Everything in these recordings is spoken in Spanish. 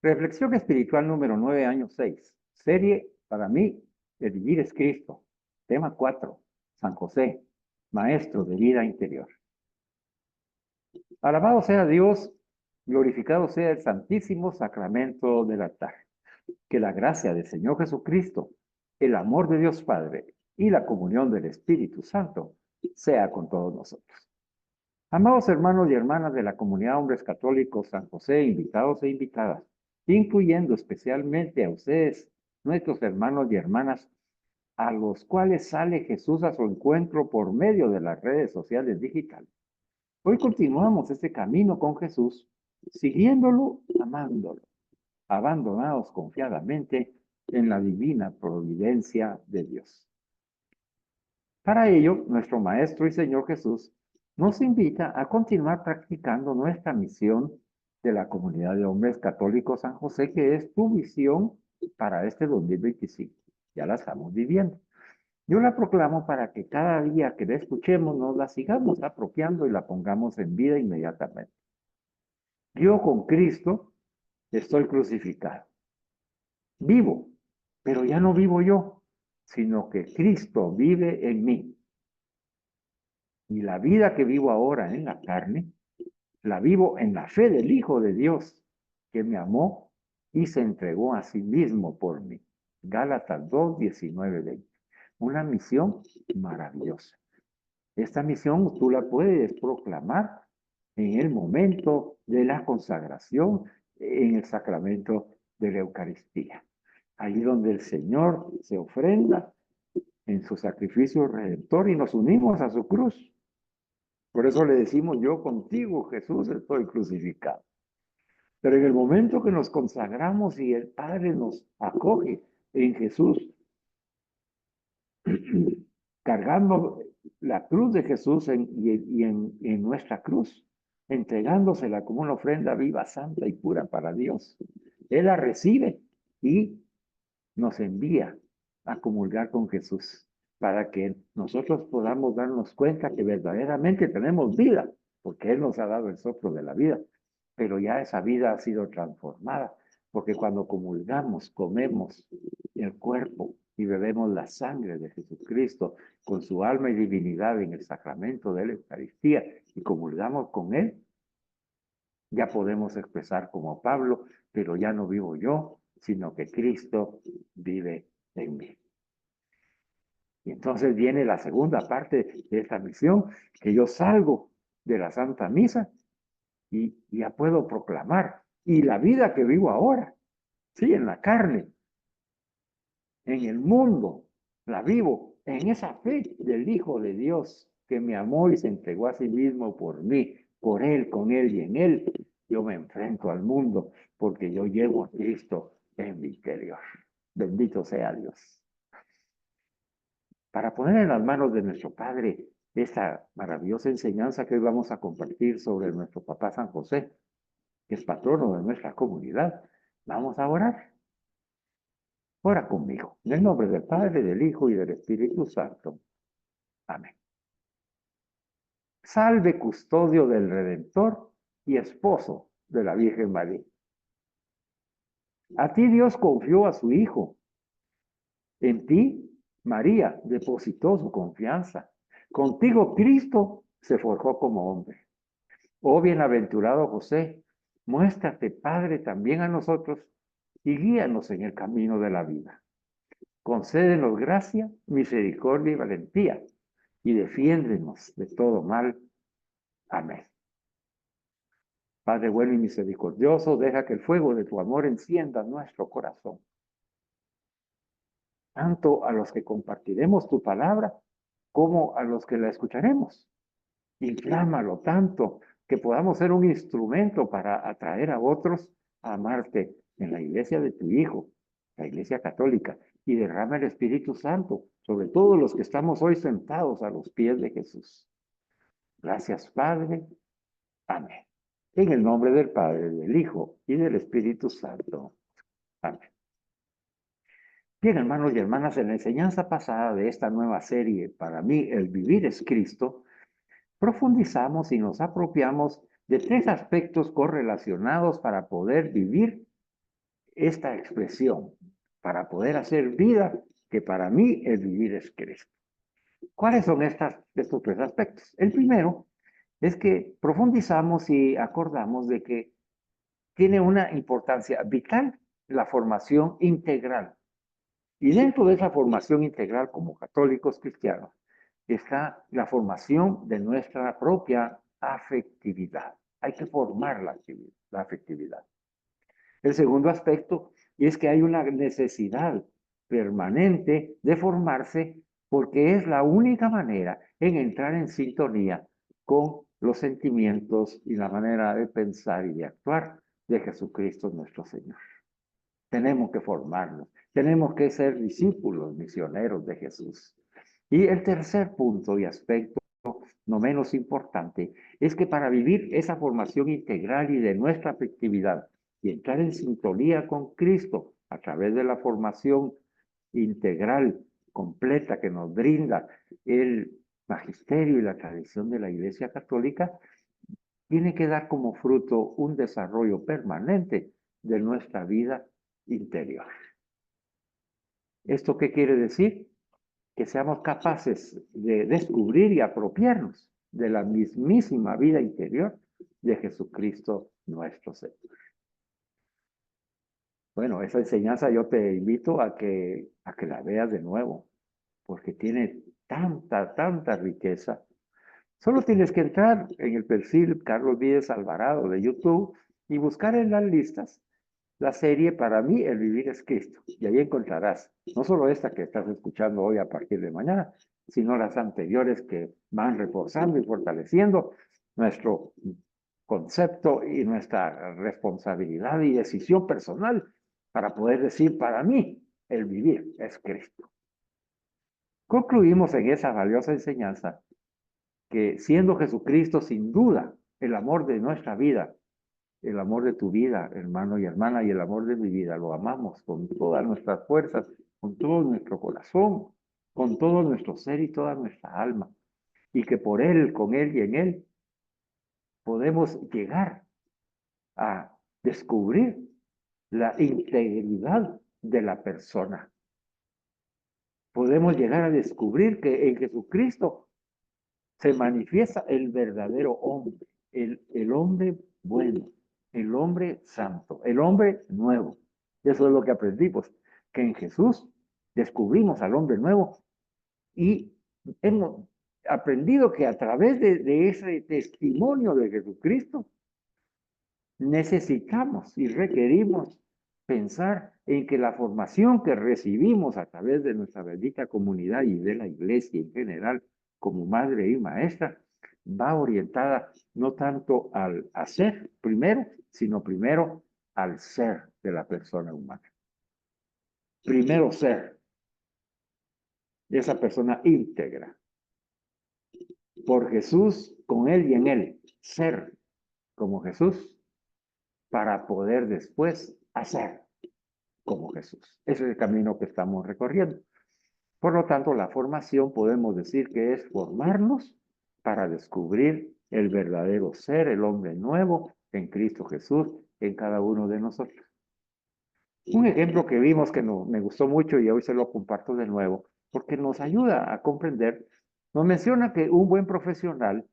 Reflexión espiritual número 9, año 6. Serie para mí, el vivir es Cristo. Tema 4. San José, maestro de vida interior. Alabado sea Dios, glorificado sea el santísimo sacramento del altar. Que la gracia del Señor Jesucristo, el amor de Dios Padre y la comunión del Espíritu Santo sea con todos nosotros. Amados hermanos y hermanas de la comunidad Hombres Católicos San José, invitados e invitadas, incluyendo especialmente a ustedes, nuestros hermanos y hermanas, a los cuales sale Jesús a su encuentro por medio de las redes sociales digitales. Hoy continuamos este camino con Jesús, siguiéndolo, amándolo, abandonados confiadamente en la divina providencia de Dios. Para ello, nuestro Maestro y Señor Jesús nos invita a continuar practicando nuestra misión de la comunidad de hombres católicos San José, que es tu visión para este 2025. Ya la estamos viviendo. Yo la proclamo para que cada día que la escuchemos nos la sigamos apropiando y la pongamos en vida inmediatamente. Yo con Cristo estoy crucificado. Vivo, pero ya no vivo yo, sino que Cristo vive en mí. Y la vida que vivo ahora en la carne, la vivo en la fe del Hijo de Dios, que me amó y se entregó a sí mismo por mí. Gálatas 2, 19, 20. Una misión maravillosa. Esta misión tú la puedes proclamar en el momento de la consagración, en el sacramento de la Eucaristía. Ahí donde el Señor se ofrenda en su sacrificio redentor y nos unimos a su cruz. Por eso le decimos, yo contigo, Jesús, estoy crucificado. Pero en el momento que nos consagramos y el Padre nos acoge en Jesús, cargando la cruz de Jesús en nuestra cruz, entregándosela como una ofrenda viva, santa y pura para Dios. Él la recibe y nos envía a comulgar con Jesús para que nosotros podamos darnos cuenta que verdaderamente tenemos vida, porque Él nos ha dado el soplo de la vida, pero ya esa vida ha sido transformada, porque cuando comulgamos, comemos el cuerpo y bebemos la sangre de Jesucristo con su alma y divinidad en el sacramento de la Eucaristía y comulgamos con Él, ya podemos expresar como Pablo, pero ya no vivo yo, sino que Cristo vive en mí. Y entonces viene la segunda parte de esta misión, que yo salgo de la Santa Misa y ya puedo proclamar. Y la vida que vivo ahora, sí, en la carne, en el mundo, la vivo en esa fe del Hijo de Dios que me amó y se entregó a sí mismo por mí, por Él, con Él y en Él. Yo me enfrento al mundo porque yo llevo a Cristo en mi interior. Bendito sea Dios. Para poner en las manos de nuestro Padre esta maravillosa enseñanza que hoy vamos a compartir sobre nuestro papá San José, que es patrono de nuestra comunidad, vamos a orar. Ora conmigo, en el nombre del Padre, del Hijo y del Espíritu Santo. Amén. Salve custodio del Redentor y esposo de la Virgen María. A ti Dios confió a su Hijo. En ti, María depositó su confianza. Contigo Cristo se forjó como hombre. Oh bienaventurado José, muéstrate, Padre, también a nosotros y guíanos en el camino de la vida. Concédenos gracia, misericordia y valentía y defiéndenos de todo mal. Amén. Padre bueno y misericordioso, deja que el fuego de tu amor encienda nuestro corazón. Tanto a los que compartiremos tu palabra como a los que la escucharemos. Inflámalo tanto que podamos ser un instrumento para atraer a otros a amarte en la iglesia de tu Hijo, la iglesia católica, y derrama el Espíritu Santo sobre todos los que estamos hoy sentados a los pies de Jesús. Gracias, Padre. Amén. En el nombre del Padre, del Hijo y del Espíritu Santo. Amén. Bien, hermanos y hermanas, en la enseñanza pasada de esta nueva serie, para mí, el vivir es Cristo, profundizamos y nos apropiamos de tres aspectos correlacionados para poder vivir esta expresión para poder hacer vida, que para mí el vivir es Cristo. ¿Cuáles son estos tres aspectos? El primero es que profundizamos y acordamos de que tiene una importancia vital la formación integral. Y dentro de esa formación integral como católicos cristianos está la formación de nuestra propia afectividad. Hay que formar la afectividad. El segundo aspecto es que hay una necesidad permanente de formarse porque es la única manera en entrar en sintonía con los sentimientos y la manera de pensar y de actuar de Jesucristo nuestro Señor. Tenemos que formarnos, tenemos que ser discípulos misioneros de Jesús. Y el tercer punto y aspecto, no menos importante, es que para vivir esa formación integral y de nuestra afectividad y entrar en sintonía con Cristo a través de la formación integral, completa que nos brinda el magisterio y la tradición de la Iglesia Católica, tiene que dar como fruto un desarrollo permanente de nuestra vida interior. ¿Esto qué quiere decir? Que seamos capaces de descubrir y apropiarnos de la mismísima vida interior de Jesucristo nuestro Señor. Bueno, esa enseñanza yo te invito a que la veas de nuevo, porque tiene tanta riqueza. Solo tienes que entrar en el perfil Carlos Vides Alvarado de YouTube y buscar en las listas la serie Para mí el vivir es Cristo. Y ahí encontrarás no solo esta que estás escuchando hoy a partir de mañana, sino las anteriores que van reforzando y fortaleciendo nuestro concepto y nuestra responsabilidad y decisión personal para poder decir, para mí el vivir es Cristo. Concluimos en esa valiosa enseñanza que siendo Jesucristo sin duda el amor de nuestra vida, el amor de tu vida, hermano y hermana, y el amor de mi vida, lo amamos con todas nuestras fuerzas, con todo nuestro corazón, con todo nuestro ser y toda nuestra alma. Y que por Él, con Él y en Él, podemos llegar a descubrir la integridad de la persona. Podemos llegar a descubrir que en Jesucristo se manifiesta el verdadero hombre, el hombre bueno, el hombre santo, el hombre nuevo. Eso es lo que aprendimos, que en Jesús descubrimos al hombre nuevo y hemos aprendido que a través de ese testimonio de Jesucristo necesitamos y requerimos pensar en que la formación que recibimos a través de nuestra bendita comunidad y de la iglesia en general, como madre y maestra, va orientada no tanto al hacer primero, sino primero al ser de la persona humana. Primero ser, esa persona íntegra, por Jesús, con Él y en Él, ser como Jesús, para poder después hacer como Jesús. Ese es el camino que estamos recorriendo. Por lo tanto, la formación podemos decir que es formarnos para descubrir el verdadero ser, el hombre nuevo en Cristo Jesús, en cada uno de nosotros. Un ejemplo que vimos que me gustó mucho y hoy se lo comparto de nuevo, porque nos ayuda a comprender, nos menciona que un buen profesional,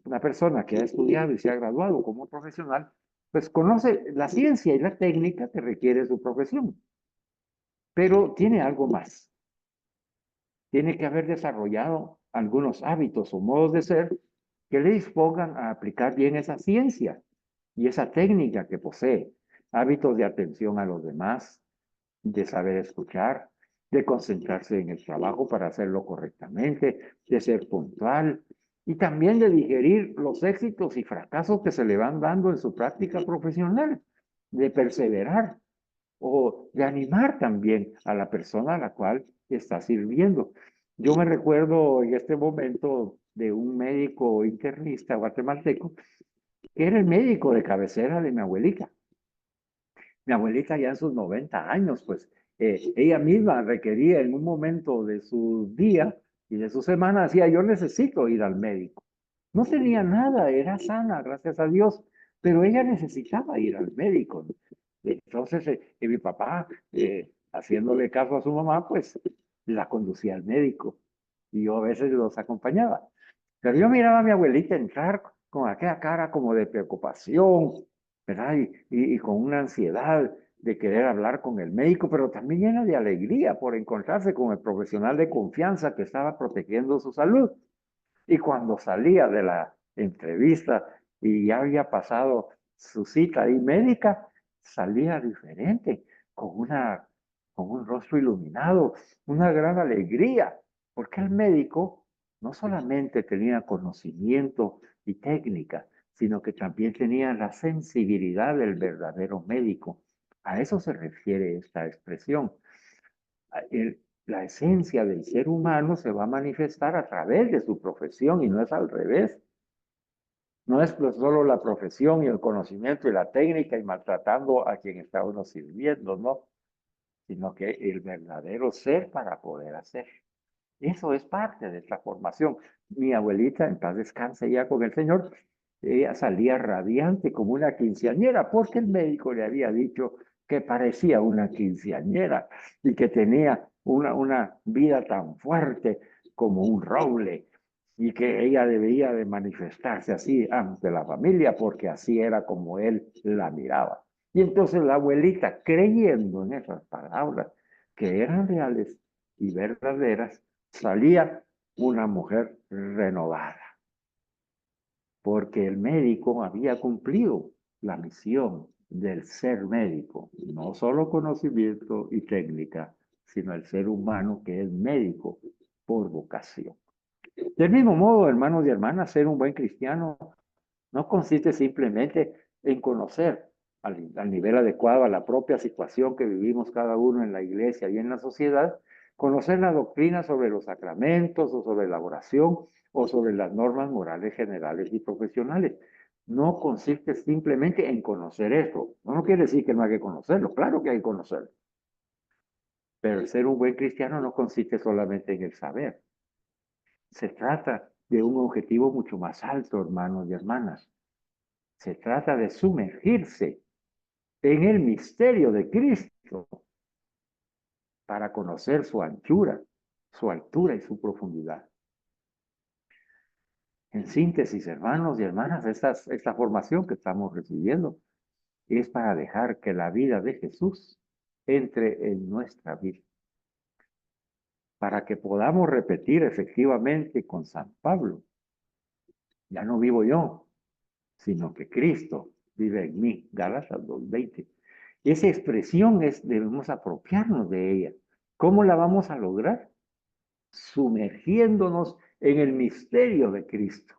una persona que ha estudiado y se ha graduado como profesional, pues conoce la ciencia y la técnica que requiere su profesión, pero tiene algo más. Tiene que haber desarrollado algunos hábitos o modos de ser que le dispongan a aplicar bien esa ciencia y esa técnica que posee. Hábitos de atención a los demás, de saber escuchar, de concentrarse en el trabajo para hacerlo correctamente, de ser puntual y también de digerir los éxitos y fracasos que se le van dando en su práctica profesional, de perseverar o de animar también a la persona a la cual está sirviendo. Yo me recuerdo en este momento de un médico internista guatemalteco que era el médico de cabecera de mi abuelita. Mi abuelita ya en sus 90 años, pues ella misma requería en un momento de su día y de su semana, decía, yo necesito ir al médico. No tenía nada, era sana, gracias a Dios, pero ella necesitaba ir al médico. Entonces, mi papá, haciéndole caso a su mamá, pues la conducía al médico y yo a veces los acompañaba. Pero yo miraba a mi abuelita entrar con aquella cara como de preocupación, ¿verdad? Y con una ansiedad de querer hablar con el médico, pero también llena de alegría por encontrarse con el profesional de confianza que estaba protegiendo su salud. Y cuando salía de la entrevista y ya había pasado su cita ahí médica, salía diferente, con con un rostro iluminado, una gran alegría, porque el médico no solamente tenía conocimiento y técnica, sino que también tenía la sensibilidad del verdadero médico. A eso se refiere esta expresión. La esencia del ser humano se va a manifestar a través de su profesión y no es al revés. No es pues solo la profesión y el conocimiento y la técnica y maltratando a quien está uno sirviendo, no, sino que el verdadero ser para poder hacer. Eso es parte de esta formación. Mi abuelita, en paz descanse ya con el Señor, ella salía radiante como una quinceañera porque el médico le había dicho que parecía una quinceañera y que tenía una vida tan fuerte como un roble y que ella debía de manifestarse así ante la familia porque así era como él la miraba. Y entonces la abuelita, creyendo en esas palabras que eran reales y verdaderas, salía una mujer renovada, porque el médico había cumplido la misión del ser médico, no solo conocimiento y técnica, sino el ser humano que es médico por vocación. Del mismo modo, hermanos y hermanas, ser un buen cristiano no consiste simplemente en conocer al nivel adecuado a la propia situación que vivimos cada uno en la iglesia y en la sociedad, conocer la doctrina sobre los sacramentos o sobre la oración o sobre las normas morales generales y profesionales. No consiste simplemente en conocer esto. No quiere decir que no hay que conocerlo, claro que hay que conocerlo. Pero el ser un buen cristiano no consiste solamente en el saber. Se trata de un objetivo mucho más alto, hermanos y hermanas. Se trata de sumergirse en el misterio de Cristo para conocer su anchura, su altura y su profundidad. En síntesis, hermanos y hermanas, esta formación que estamos recibiendo es para dejar que la vida de Jesús entre en nuestra vida, para que podamos repetir efectivamente con San Pablo, ya no vivo yo, sino que Cristo vive en mí. Gálatas 2:20. Esa expresión debemos apropiarnos de ella. ¿Cómo la vamos a lograr? Sumergiéndonos en el misterio de Cristo.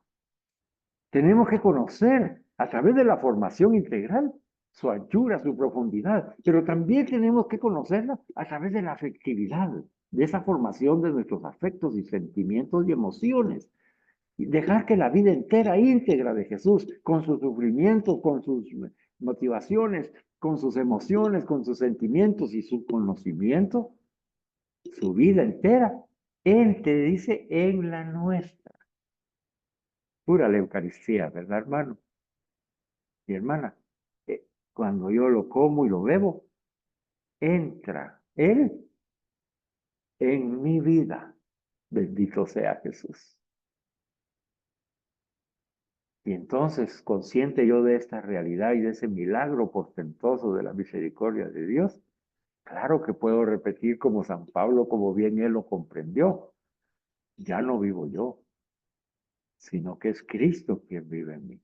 Tenemos que conocer a través de la formación integral su anchura, su profundidad, pero también tenemos que conocerla a través de la afectividad, de esa formación de nuestros afectos y sentimientos y emociones. Y dejar que la vida entera, íntegra de Jesús, con sus sufrimientos, con sus motivaciones, con sus emociones, con sus sentimientos y su conocimiento, su vida entera, entre, dice, en la nuestra. Pura la Eucaristía, ¿verdad, hermano y hermana? Cuando yo lo como y lo bebo, entra Él en mi vida. Bendito sea Jesús. Y entonces, consciente yo de esta realidad y de ese milagro portentoso de la misericordia de Dios, claro que puedo repetir como San Pablo, como bien él lo comprendió. Ya no vivo yo, sino que es Cristo quien vive en mí.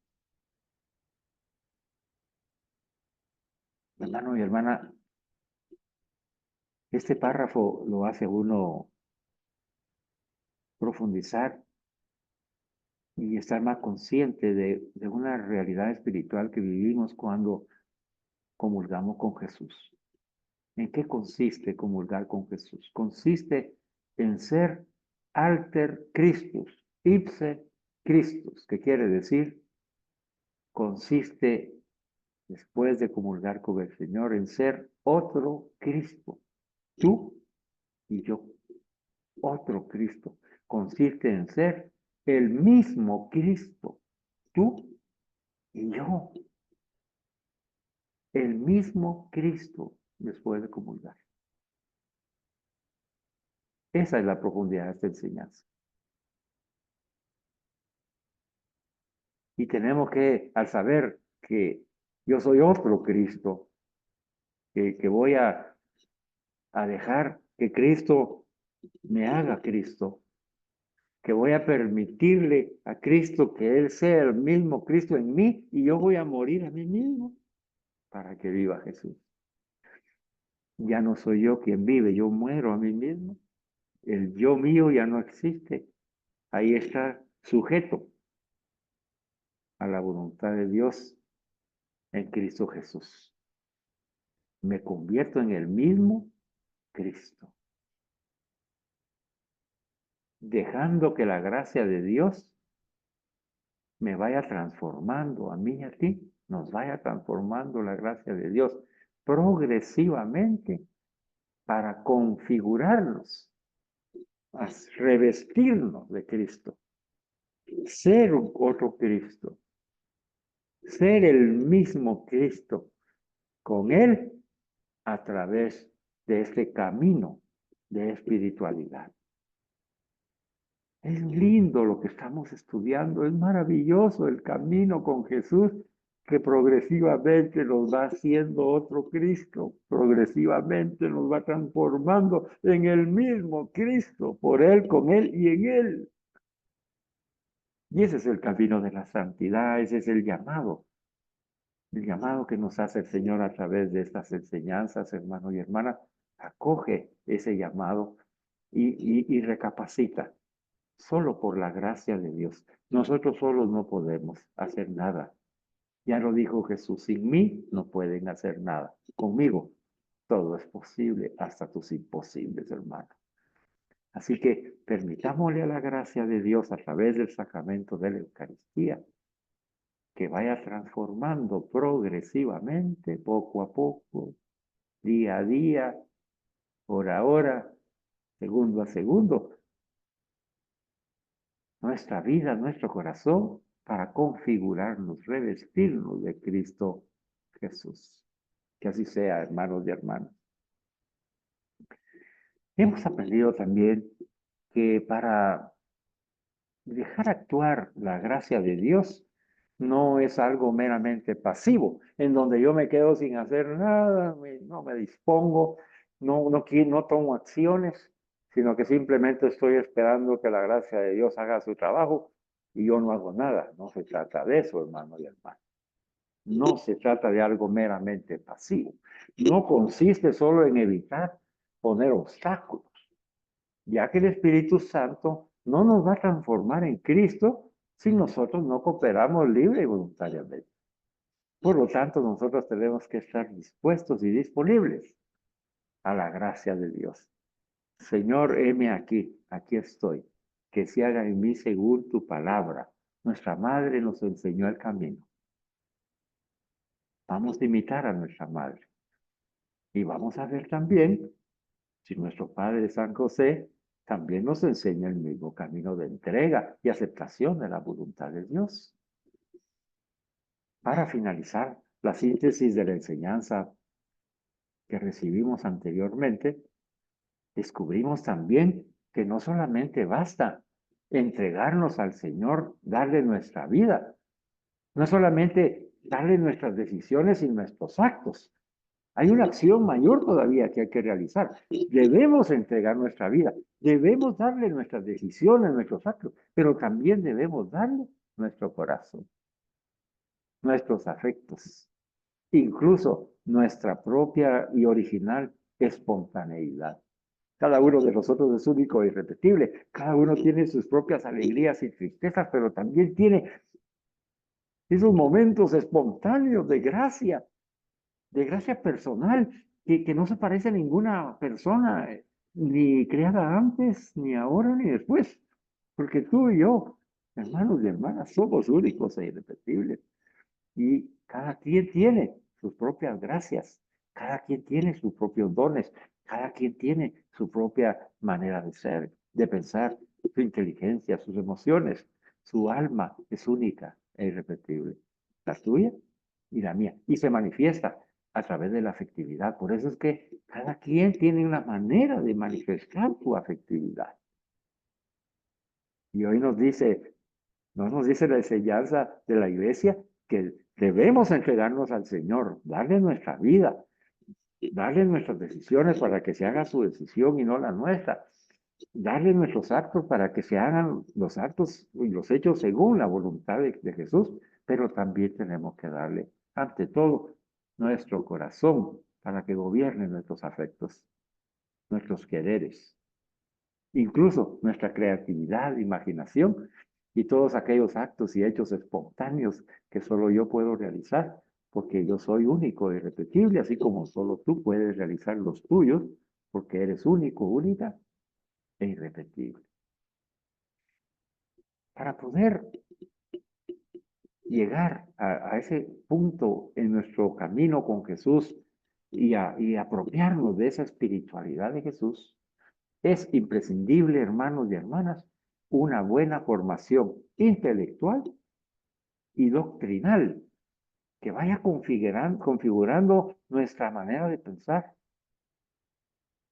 Hermano y hermana, este párrafo lo hace uno profundizar y estar más consciente de una realidad espiritual que vivimos cuando comulgamos con Jesús. ¿En qué consiste comulgar con Jesús? Consiste en ser alter Christus, ipse Christus, que quiere decir, consiste, después de comulgar con el Señor, en ser otro Cristo, tú y yo, otro Cristo. Consiste en ser el mismo Cristo, tú y yo. el mismo Cristo les puede comulgar. Esa es la profundidad de esta enseñanza. Y tenemos que, al saber que yo soy otro Cristo, que voy a dejar que Cristo me haga Cristo, que voy a permitirle a Cristo que Él sea el mismo Cristo en mí y yo voy a morir a mí mismo para que viva Jesús. Ya no soy yo quien vive, yo muero a mí mismo. El yo mío ya no existe. Ahí está sujeto a la voluntad de Dios en Cristo Jesús. Me convierto en el mismo Cristo, dejando que la gracia de Dios me vaya transformando a mí y a ti, nos vaya transformando la gracia de Dios progresivamente para configurarnos, a revestirnos de Cristo, ser otro Cristo, ser el mismo Cristo con Él a través de este camino de espiritualidad. Es lindo lo que estamos estudiando, es maravilloso el camino con Jesús que progresivamente nos va haciendo otro Cristo, progresivamente nos va transformando en el mismo Cristo, por Él, con Él y en Él. Y ese es el camino de la santidad, ese es el llamado que nos hace el Señor a través de estas enseñanzas, hermano y hermana. Acoge ese llamado y recapacita. Solo por la gracia de Dios. Nosotros solos no podemos hacer nada. Ya lo dijo Jesús, sin mí no pueden hacer nada. Conmigo todo es posible, hasta tus imposibles, hermano. Así que permitámosle a la gracia de Dios a través del sacramento de la Eucaristía que vaya transformando progresivamente, poco a poco, día a día, hora a hora, segundo a segundo, nuestra vida, nuestro corazón, para configurarnos, revestirnos de Cristo Jesús. Que así sea, hermanos y hermanas. Hemos aprendido también que para dejar actuar la gracia de Dios no es algo meramente pasivo, en donde yo me quedo sin hacer nada, no me dispongo, no tomo acciones, sino que simplemente estoy esperando que la gracia de Dios haga su trabajo y yo no hago nada. No se trata de eso, hermano y hermano. No se trata de algo meramente pasivo. No consiste solo en evitar poner obstáculos, ya que el Espíritu Santo no nos va a transformar en Cristo si nosotros no cooperamos libre y voluntariamente. Por lo tanto, nosotros tenemos que estar dispuestos y disponibles a la gracia de Dios. Señor, heme aquí, aquí estoy, que se haga en mí según tu palabra. Nuestra madre nos enseñó el camino. Vamos a imitar a nuestra madre. Y vamos a ver también si nuestro Padre San José también nos enseña el mismo camino de entrega y aceptación de la voluntad de Dios. Para finalizar la síntesis de la enseñanza que recibimos anteriormente, descubrimos también que no solamente basta entregarnos al Señor, darle nuestra vida, no solamente darle nuestras decisiones y nuestros actos. Hay una acción mayor todavía que hay que realizar. Debemos entregar nuestra vida, debemos darle nuestras decisiones, nuestros actos, pero también debemos darle nuestro corazón, nuestros afectos, incluso nuestra propia y original espontaneidad. Cada uno de nosotros es único e irrepetible. Cada uno tiene sus propias alegrías y tristezas, pero también tiene esos momentos espontáneos de gracia personal, que no se parece a ninguna persona, ni creada antes, ni ahora, ni después. Porque tú y yo, hermanos y hermanas, somos únicos e irrepetibles. Y cada quien tiene sus propias gracias, cada quien tiene sus propios dones, cada quien tiene su propia manera de ser, de pensar, su inteligencia, sus emociones. Su alma es única e irrepetible. La tuya y la mía. Y se manifiesta a través de la afectividad. Por eso es que cada quien tiene una manera de manifestar su afectividad. Y hoy nos dice la enseñanza de la iglesia que debemos entregarnos al Señor, darle nuestra vida, darle nuestras decisiones para que se haga su decisión y no la nuestra. Darle nuestros actos para que se hagan los actos y los hechos según la voluntad de Jesús, pero también tenemos que darle, ante todo, nuestro corazón para que gobierne nuestros afectos, nuestros quereres, incluso nuestra creatividad, imaginación y todos aquellos actos y hechos espontáneos que solo yo puedo realizar, porque yo soy único y irrepetible, así como solo tú puedes realizar los tuyos, porque eres único, única e irrepetible. Para poder llegar a ese punto en nuestro camino con Jesús y apropiarnos de esa espiritualidad de Jesús, es imprescindible, hermanos y hermanas, una buena formación intelectual y doctrinal que vaya configurando nuestra manera de pensar,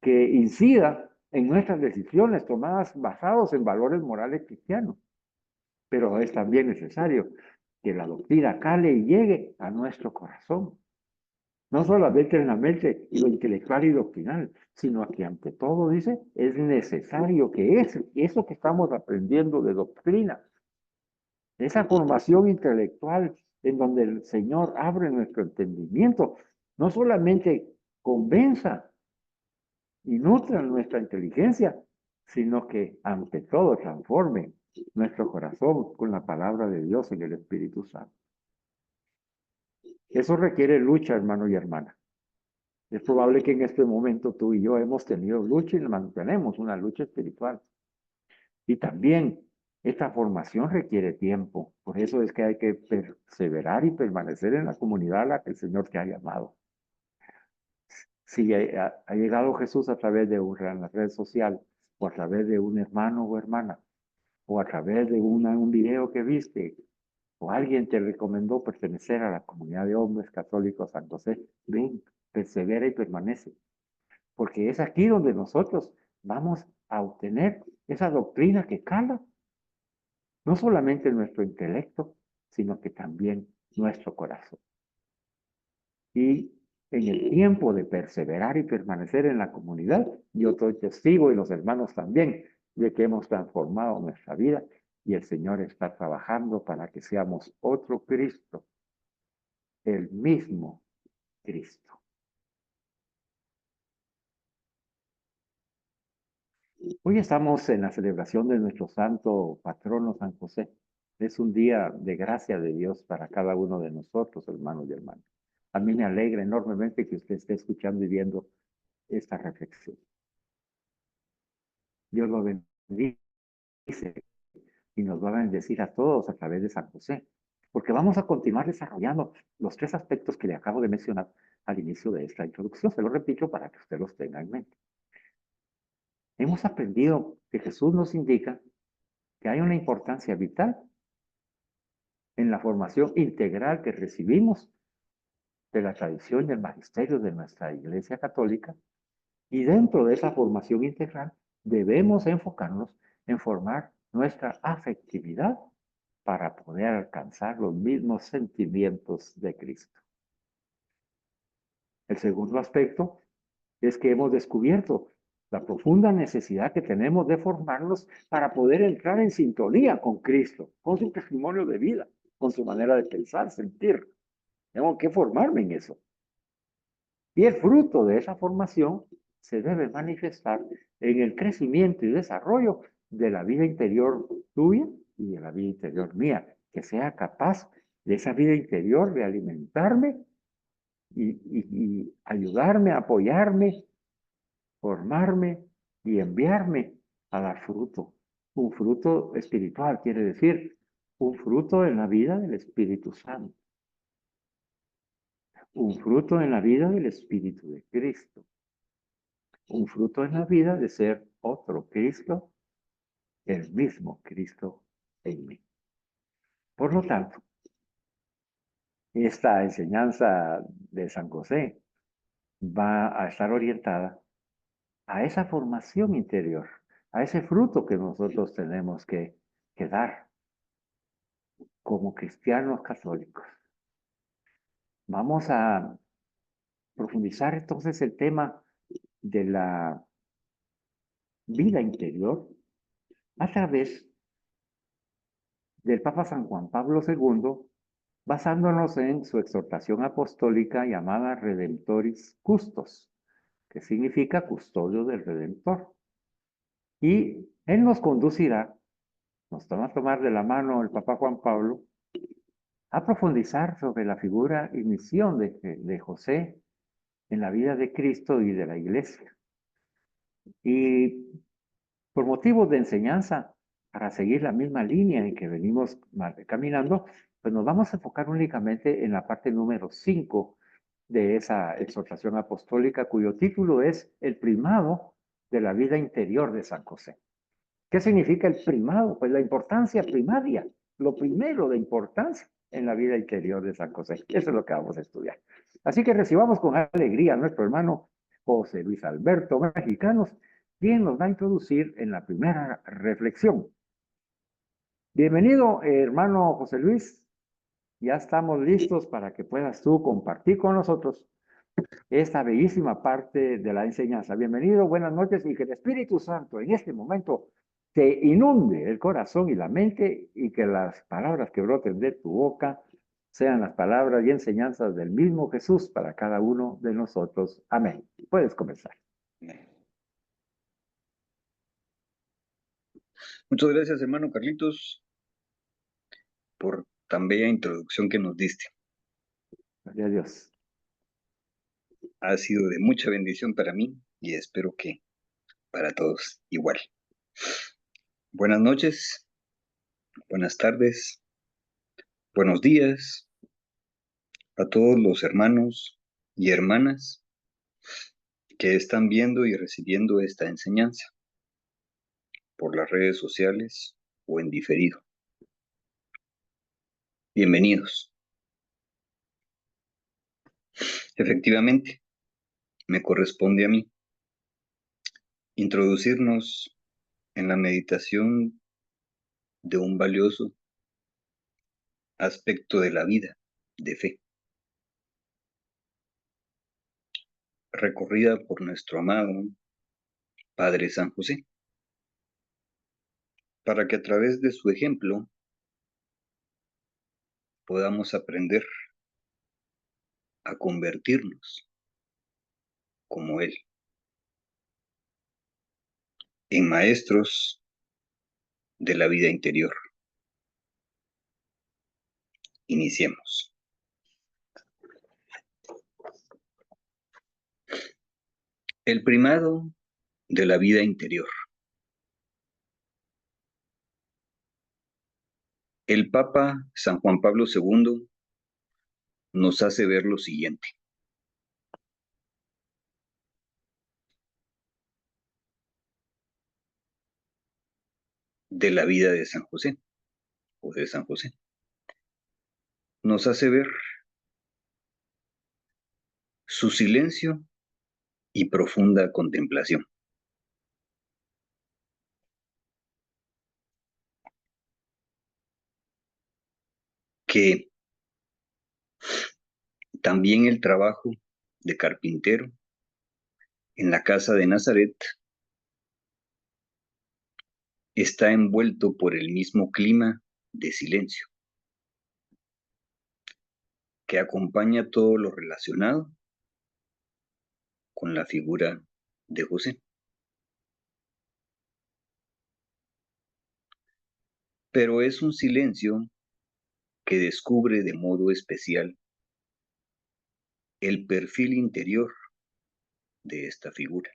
que incida en nuestras decisiones tomadas basados en valores morales cristianos. Pero es también necesario que la doctrina cale y llegue a nuestro corazón. No solamente en la mente y lo intelectual y doctrinal, sino que ante todo, dice, es necesario que eso que estamos aprendiendo de doctrina, esa formación intelectual en donde el Señor abre nuestro entendimiento, no solamente convenza y nutra nuestra inteligencia, sino que ante todo transforme nuestro corazón con la palabra de Dios en el Espíritu Santo. Eso requiere lucha, hermano y hermana. Es probable que en este momento tú y yo hemos tenido lucha y mantenemos una lucha espiritual. Y también esta formación requiere tiempo. Por eso es que hay que perseverar y permanecer en la comunidad a la que el Señor te ha llamado. Si ha llegado Jesús a través de una red social, o a través de un hermano o hermana, o a través de un video que viste, o alguien te recomendó pertenecer a la comunidad de hombres católicos San José, ven, persevera y permanece. Porque es aquí donde nosotros vamos a obtener esa doctrina que cala, no solamente nuestro intelecto, sino que también nuestro corazón. Y en el tiempo de perseverar y permanecer en la comunidad, yo soy testigo y los hermanos también de que hemos transformado nuestra vida y el Señor está trabajando para que seamos otro Cristo, el mismo Cristo. Hoy estamos en la celebración de nuestro santo patrono San José. Es un día de gracia de Dios para cada uno de nosotros, hermanos y hermanas. A mí me alegra enormemente que usted esté escuchando y viendo esta reflexión. Dios lo bendice y nos va a bendecir a todos a través de San José, porque vamos a continuar desarrollando los tres aspectos que le acabo de mencionar al inicio de esta introducción. Se lo repito para que usted los tenga en mente. Hemos aprendido que Jesús nos indica que hay una importancia vital en la formación integral que recibimos de la tradición y el magisterio de nuestra Iglesia Católica, y dentro de esa formación integral debemos enfocarnos en formar nuestra afectividad para poder alcanzar los mismos sentimientos de Cristo. El segundo aspecto es que hemos descubierto la profunda necesidad que tenemos de formarnos para poder entrar en sintonía con Cristo, con su testimonio de vida, con su manera de pensar, sentir. Tengo que formarme en eso. Y el fruto de esa formación se debe manifestar en el crecimiento y desarrollo de la vida interior tuya y de la vida interior mía, que sea capaz de esa vida interior de alimentarme y ayudarme, apoyarme, formarme y enviarme a dar fruto. Un fruto espiritual quiere decir un fruto en la vida del Espíritu Santo. Un fruto en la vida del Espíritu de Cristo. Un fruto en la vida de ser otro Cristo, el mismo Cristo en mí. Por lo tanto, Esta enseñanza de San José va a estar orientada a esa formación interior, a ese fruto que nosotros tenemos que dar como cristianos católicos. Vamos a profundizar entonces el tema de la vida interior a través del Papa San Juan Pablo II, basándonos en su exhortación apostólica llamada Redemptoris Custos, que significa custodio del Redentor. Y él nos conducirá, nos va a tomar de la mano el Papa Juan Pablo, a profundizar sobre la figura y misión de José en la vida de Cristo y de la Iglesia. Y por motivos de enseñanza, para seguir la misma línea en que venimos caminando, pues nos vamos a enfocar únicamente en la parte número 5 de esa exhortación apostólica, cuyo título es El primado de la vida interior de San José. ¿Qué significa el primado? Pues la importancia primaria, lo primero de importancia en la vida interior de San José. Eso es lo que vamos a estudiar. Así que recibamos con alegría a nuestro hermano José Luis Alberto Mexicanos, quien nos va a introducir en la primera reflexión. Bienvenido, hermano José Luis. Ya estamos listos para que puedas tú compartir con nosotros esta bellísima parte de la enseñanza. Bienvenido, buenas noches, y que el Espíritu Santo en este momento te inunde el corazón y la mente, y que las palabras que broten de tu boca sean las palabras y enseñanzas del mismo Jesús para cada uno de nosotros. Amén. Puedes comenzar. Muchas gracias, hermano Carlitos, por tan bella introducción que nos diste. Gloria a Dios. Ha sido de mucha bendición para mí y espero que para todos igual. Buenas noches, buenas tardes, buenos días a todos los hermanos y hermanas que están viendo y recibiendo esta enseñanza por las redes sociales o en diferido. Bienvenidos. Efectivamente, me corresponde a mí introducirnos en la meditación de un valioso aspecto de la vida de fe, recorrida por nuestro amado Padre San José, para que a través de su ejemplo podamos aprender a convertirnos como Él, en maestros de la vida interior. Iniciemos. El primado de la vida interior. El Papa San Juan Pablo II nos hace ver lo siguiente. De la vida de San José, o de San José. Nos hace ver su silencio y profunda contemplación. Que también el trabajo de carpintero en la casa de Nazaret está envuelto por el mismo clima de silencio que acompaña todo lo relacionado con la figura de José. Pero es un silencio que descubre de modo especial el perfil interior de esta figura.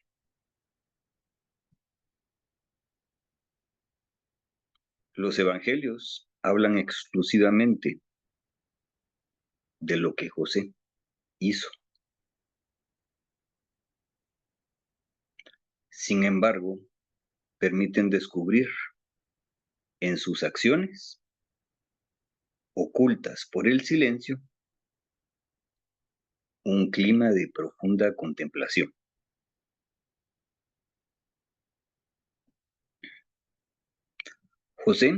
Los evangelios hablan exclusivamente de lo que José hizo. Sin embargo, permiten descubrir en sus acciones, ocultas por el silencio, un clima de profunda contemplación. José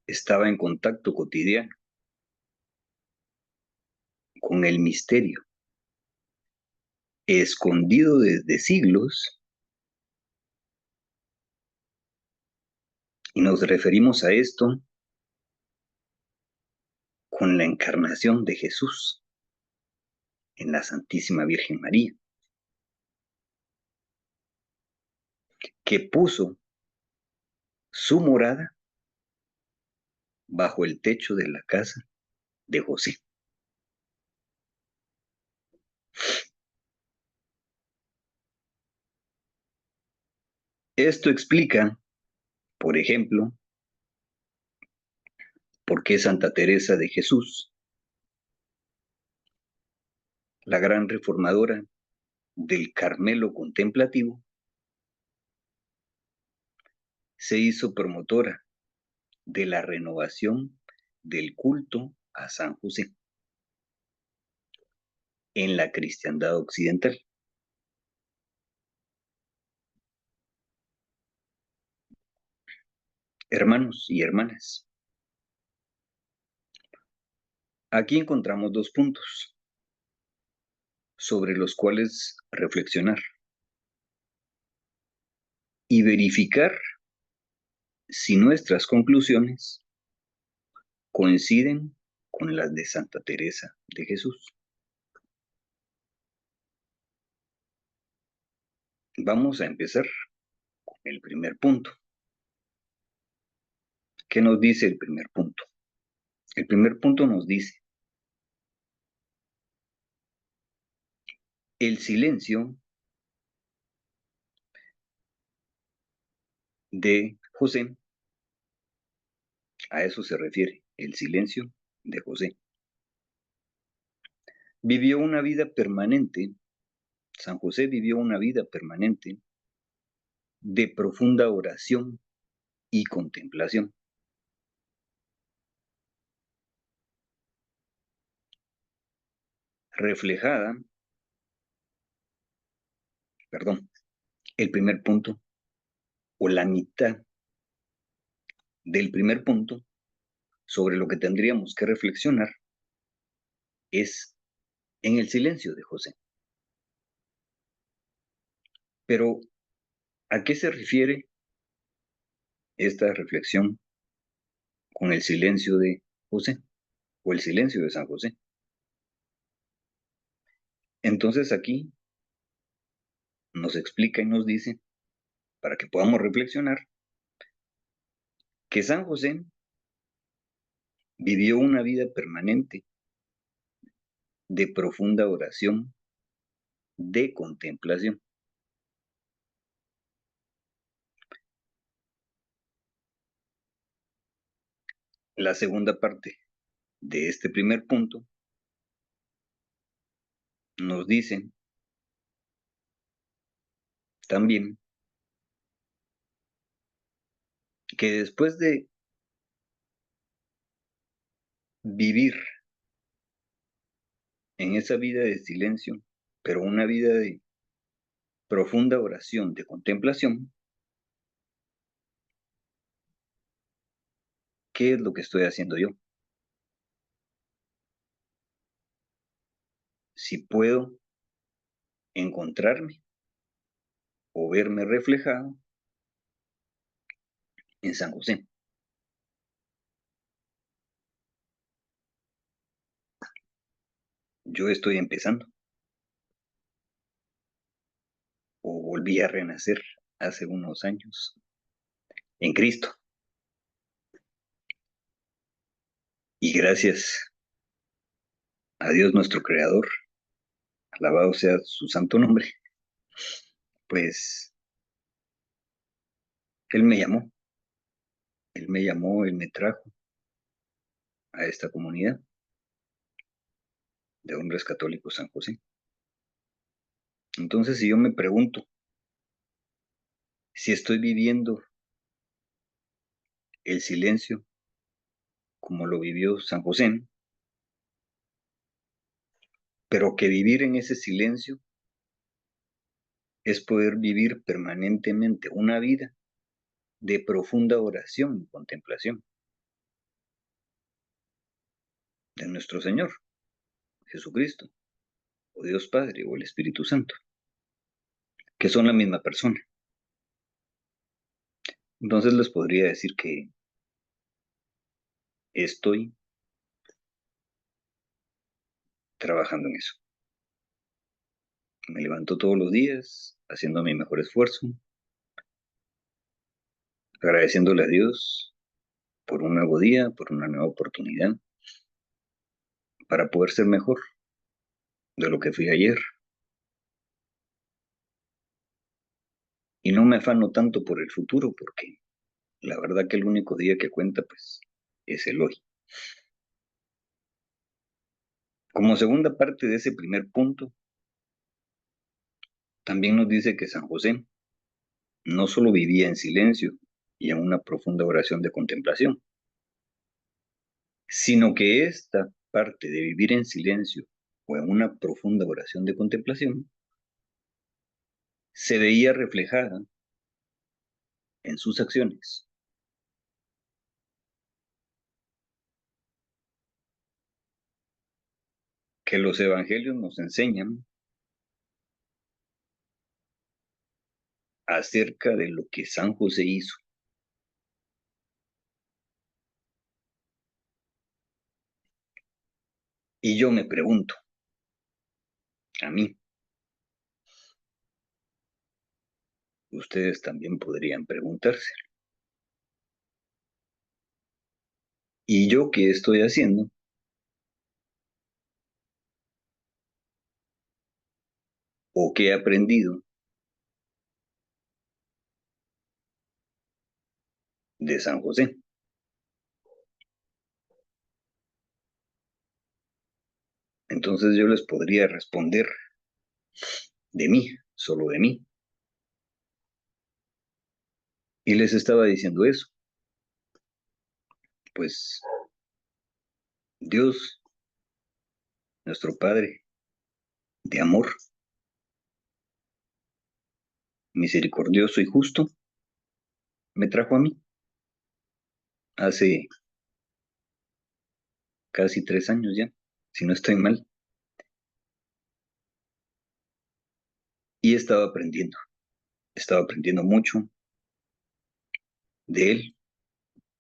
estaba en contacto cotidiano con el misterio, escondido desde siglos, y nos referimos a esto con la encarnación de Jesús en la Santísima Virgen María, que puso su morada bajo el techo de la casa de José. Esto explica, por ejemplo, por qué Santa Teresa de Jesús, la gran reformadora del Carmelo contemplativo, se hizo promotora de la renovación del culto a San José en la cristiandad occidental. Hermanos y hermanas, aquí encontramos dos puntos sobre los cuales reflexionar y verificar si nuestras conclusiones coinciden con las de Santa Teresa de Jesús. Vamos a empezar con el primer punto. ¿Qué nos dice el primer punto? El primer punto nos dice: el silencio de José, a eso se refiere, el silencio de José. Vivió una vida permanente, San José vivió una vida permanente de profunda oración y contemplación, reflejada, perdón, el primer punto, o la mitad del primer punto, sobre lo que tendríamos que reflexionar, es en el silencio de José. Pero, ¿a qué se refiere esta reflexión con el silencio de José o el silencio de San José? Entonces aquí nos explica y nos dice, para que podamos reflexionar, que San José vivió una vida permanente de profunda oración, de contemplación. La segunda parte de este primer punto nos dice también que después de vivir en esa vida de silencio, pero una vida de profunda oración, de contemplación, ¿qué es lo que estoy haciendo yo? Si puedo encontrarme o verme reflejado en San José. Yo estoy empezando o volví a renacer hace unos años en Cristo. Y gracias a Dios nuestro Creador, alabado sea su santo nombre, pues Él me llamó, Él me trajo a esta comunidad de hombres católicos San José. Entonces, si yo me pregunto si estoy viviendo el silencio como lo vivió San José, pero que vivir en ese silencio es poder vivir permanentemente una vida de profunda oración y contemplación de nuestro Señor Jesucristo, o Dios Padre, o el Espíritu Santo, que son la misma persona. Entonces les podría decir que estoy trabajando en eso. Me levanto todos los días haciendo mi mejor esfuerzo, agradeciéndole a Dios por un nuevo día, por una nueva oportunidad, para poder ser mejor de lo que fui ayer. Y no me afano tanto por el futuro, porque la verdad que el único día que cuenta, pues, es el hoy. Como segunda parte de ese primer punto, también nos dice que San José no solo vivía en silencio y en una profunda oración de contemplación, sino que esta parte de vivir en silencio o en una profunda oración de contemplación se veía reflejada en sus acciones. Que los evangelios nos enseñan acerca de lo que San José hizo. Y yo me pregunto, a mí, ustedes también podrían preguntarse, ¿y yo qué estoy haciendo o qué he aprendido de San José? Entonces yo les podría responder de mí, solo de mí. Y les estaba diciendo eso, pues Dios, nuestro Padre de amor, misericordioso y justo, me trajo a mí hace casi 3 años ya, si no estoy mal, y estaba aprendiendo mucho de Él,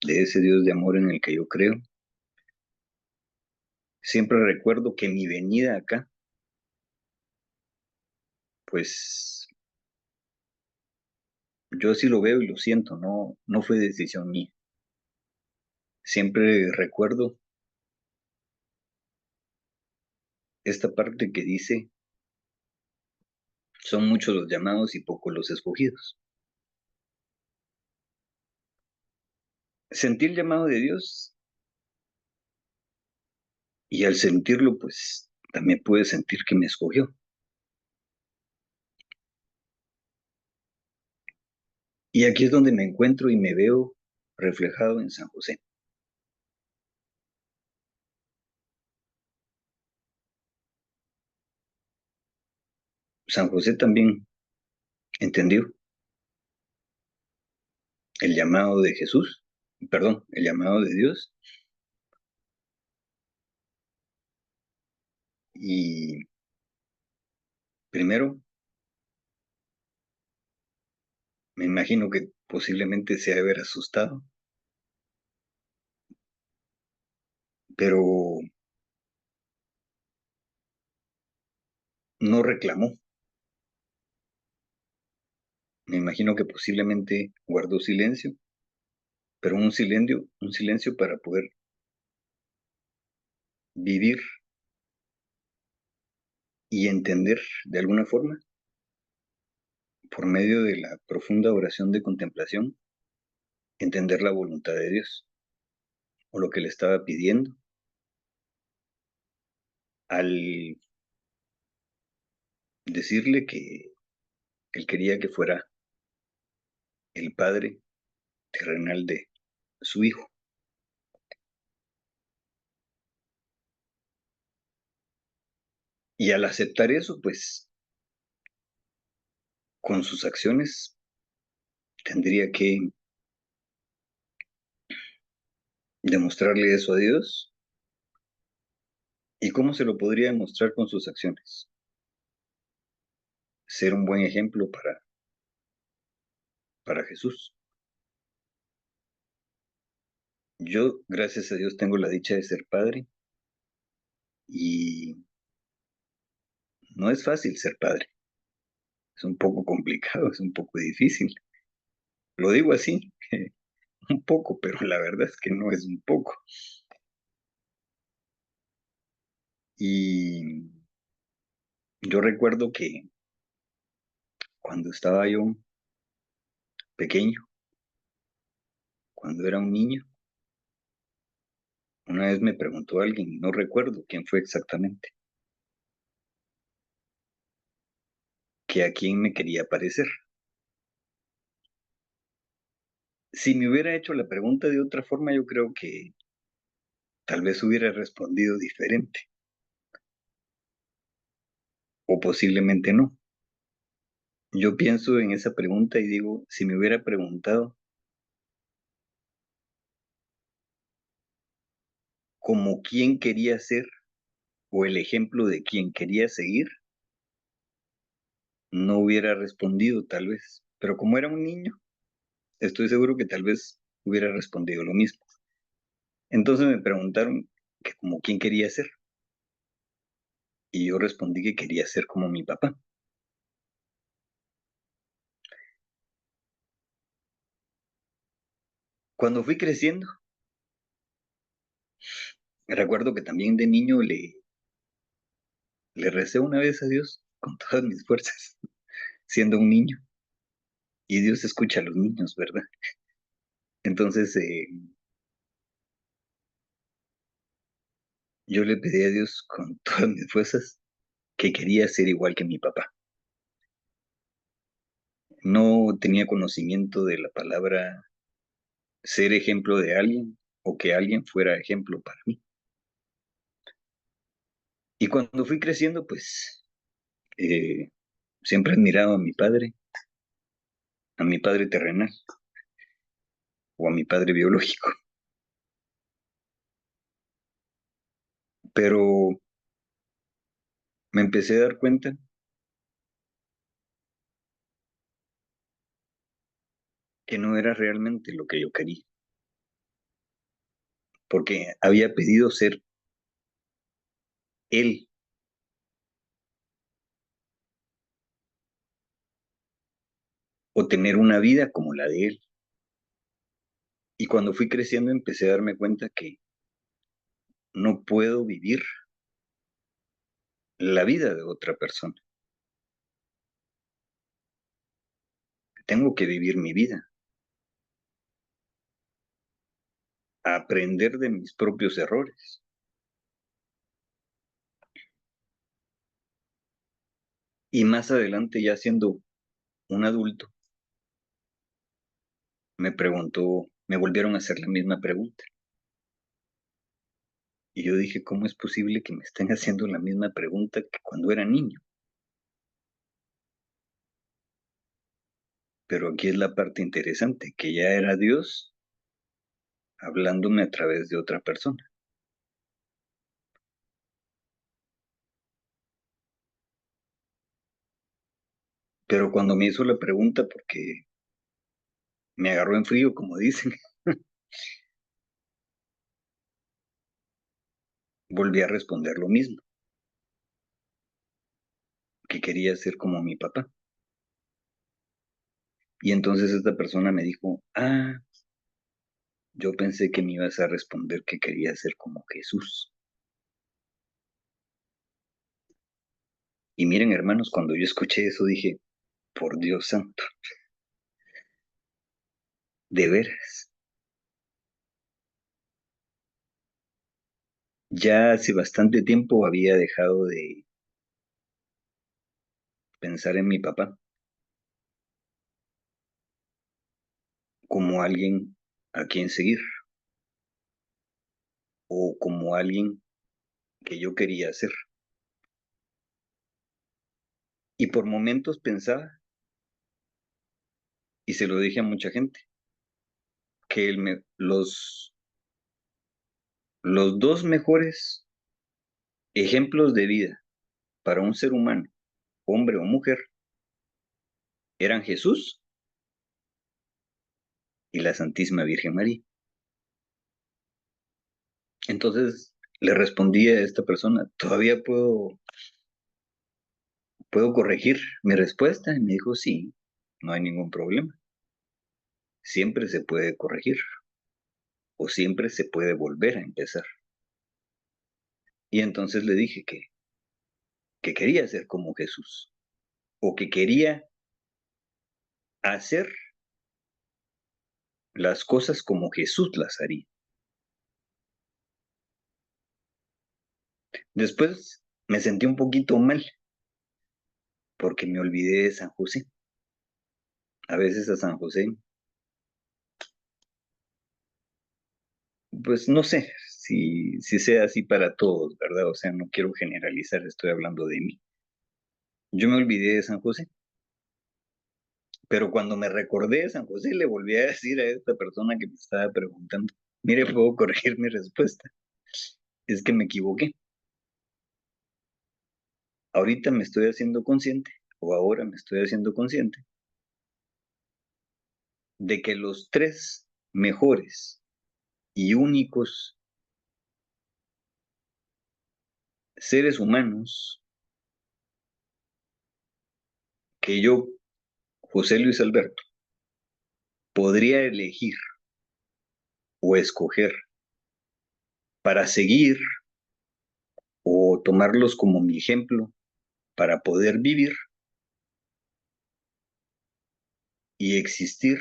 de ese Dios de amor en el que yo creo. Siempre recuerdo que mi venida acá, pues yo sí lo veo y lo siento, no fue decisión mía. Siempre recuerdo esta parte que dice, son muchos los llamados y pocos los escogidos. Sentí el llamado de Dios y al sentirlo, pues también pude sentir que me escogió. Y aquí es donde me encuentro y me veo reflejado en San José. San José también entendió el llamado de Jesús, perdón, el llamado de Dios, y primero me imagino que posiblemente se ha de haber asustado, pero no reclamó. Me imagino que posiblemente guardó silencio, pero un silencio para poder vivir y entender de alguna forma, por medio de la profunda oración de contemplación, entender la voluntad de Dios o lo que le estaba pidiendo al decirle que él quería que fuera el padre terrenal de su hijo. Y al aceptar eso, pues con sus acciones tendría que demostrarle eso a Dios. ¿Y cómo se lo podría demostrar con sus acciones? Ser un buen ejemplo para Jesús. Yo, gracias a Dios, tengo la dicha de ser padre y no es fácil ser padre. Es un poco complicado, es un poco difícil. Lo digo así, un poco, pero la verdad es que no es un poco. Y yo recuerdo que cuando estaba yo pequeño, cuando era un niño, una vez me preguntó alguien, no recuerdo quién fue exactamente, que a quién me quería parecer. Si me hubiera hecho la pregunta de otra forma, yo creo que tal vez hubiera respondido diferente, o posiblemente no. Yo pienso en esa pregunta y digo, si me hubiera preguntado como quién quería ser o el ejemplo de quién quería seguir, no hubiera respondido tal vez. Pero como era un niño, estoy seguro que tal vez hubiera respondido lo mismo. Entonces me preguntaron que como quién quería ser y yo respondí que quería ser como mi papá. Cuando fui creciendo, recuerdo que también de niño le recé una vez a Dios con todas mis fuerzas, siendo un niño. Y Dios escucha a los niños, ¿verdad? Entonces yo le pedí a Dios con todas mis fuerzas que quería ser igual que mi papá. No tenía conocimiento de la palabra ser ejemplo de alguien o que alguien fuera ejemplo para mí. Y cuando fui creciendo, pues eh, siempre admiraba a mi padre terrenal o a mi padre biológico. Pero me empecé a dar cuenta que no era realmente lo que yo quería, porque había pedido ser él o tener una vida como la de él. Y cuando fui creciendo empecé a darme cuenta que no puedo vivir la vida de otra persona. Tengo que vivir mi vida, aprender de mis propios errores. Y más adelante, ya siendo un adulto, me volvieron a hacer la misma pregunta. Y yo dije, ¿cómo es posible que me estén haciendo la misma pregunta que cuando era niño? Pero aquí es la parte interesante, que ya era Dios hablándome a través de otra persona. Pero cuando me hizo la pregunta, porque me agarró en frío, como dicen, volví a responder lo mismo, que quería ser como mi papá. Y entonces esta persona me dijo, yo pensé que me ibas a responder que quería ser como Jesús. Y miren, hermanos, cuando yo escuché eso dije, por Dios santo, de veras. Ya hace bastante tiempo había dejado de pensar en mi papá como alguien a quien seguir o como alguien que yo quería ser. Y por momentos pensaba, y se lo dije a mucha gente, que los dos mejores ejemplos de vida para un ser humano, hombre o mujer, eran Jesús y la Santísima Virgen María. Entonces le respondí a esta persona, ¿todavía puedo corregir mi respuesta? Y me dijo, sí, no hay ningún problema. Siempre se puede corregir o siempre se puede volver a empezar. Y entonces le dije que quería ser como Jesús o que quería hacer las cosas como Jesús las haría. Después me sentí un poquito mal porque me olvidé de San José. A veces a San José, pues no sé si sea así para todos, ¿verdad? O sea, no quiero generalizar, estoy hablando de mí. Yo me olvidé de San José, pero cuando me recordé de San José le volví a decir a esta persona que me estaba preguntando, mire, puedo corregir mi respuesta. Es que me equivoqué. Ahorita me estoy haciendo consciente, o ahora me estoy haciendo consciente, de que los tres mejores y únicos seres humanos que yo, José Luis Alberto, podría elegir o escoger para seguir o tomarlos como mi ejemplo para poder vivir y existir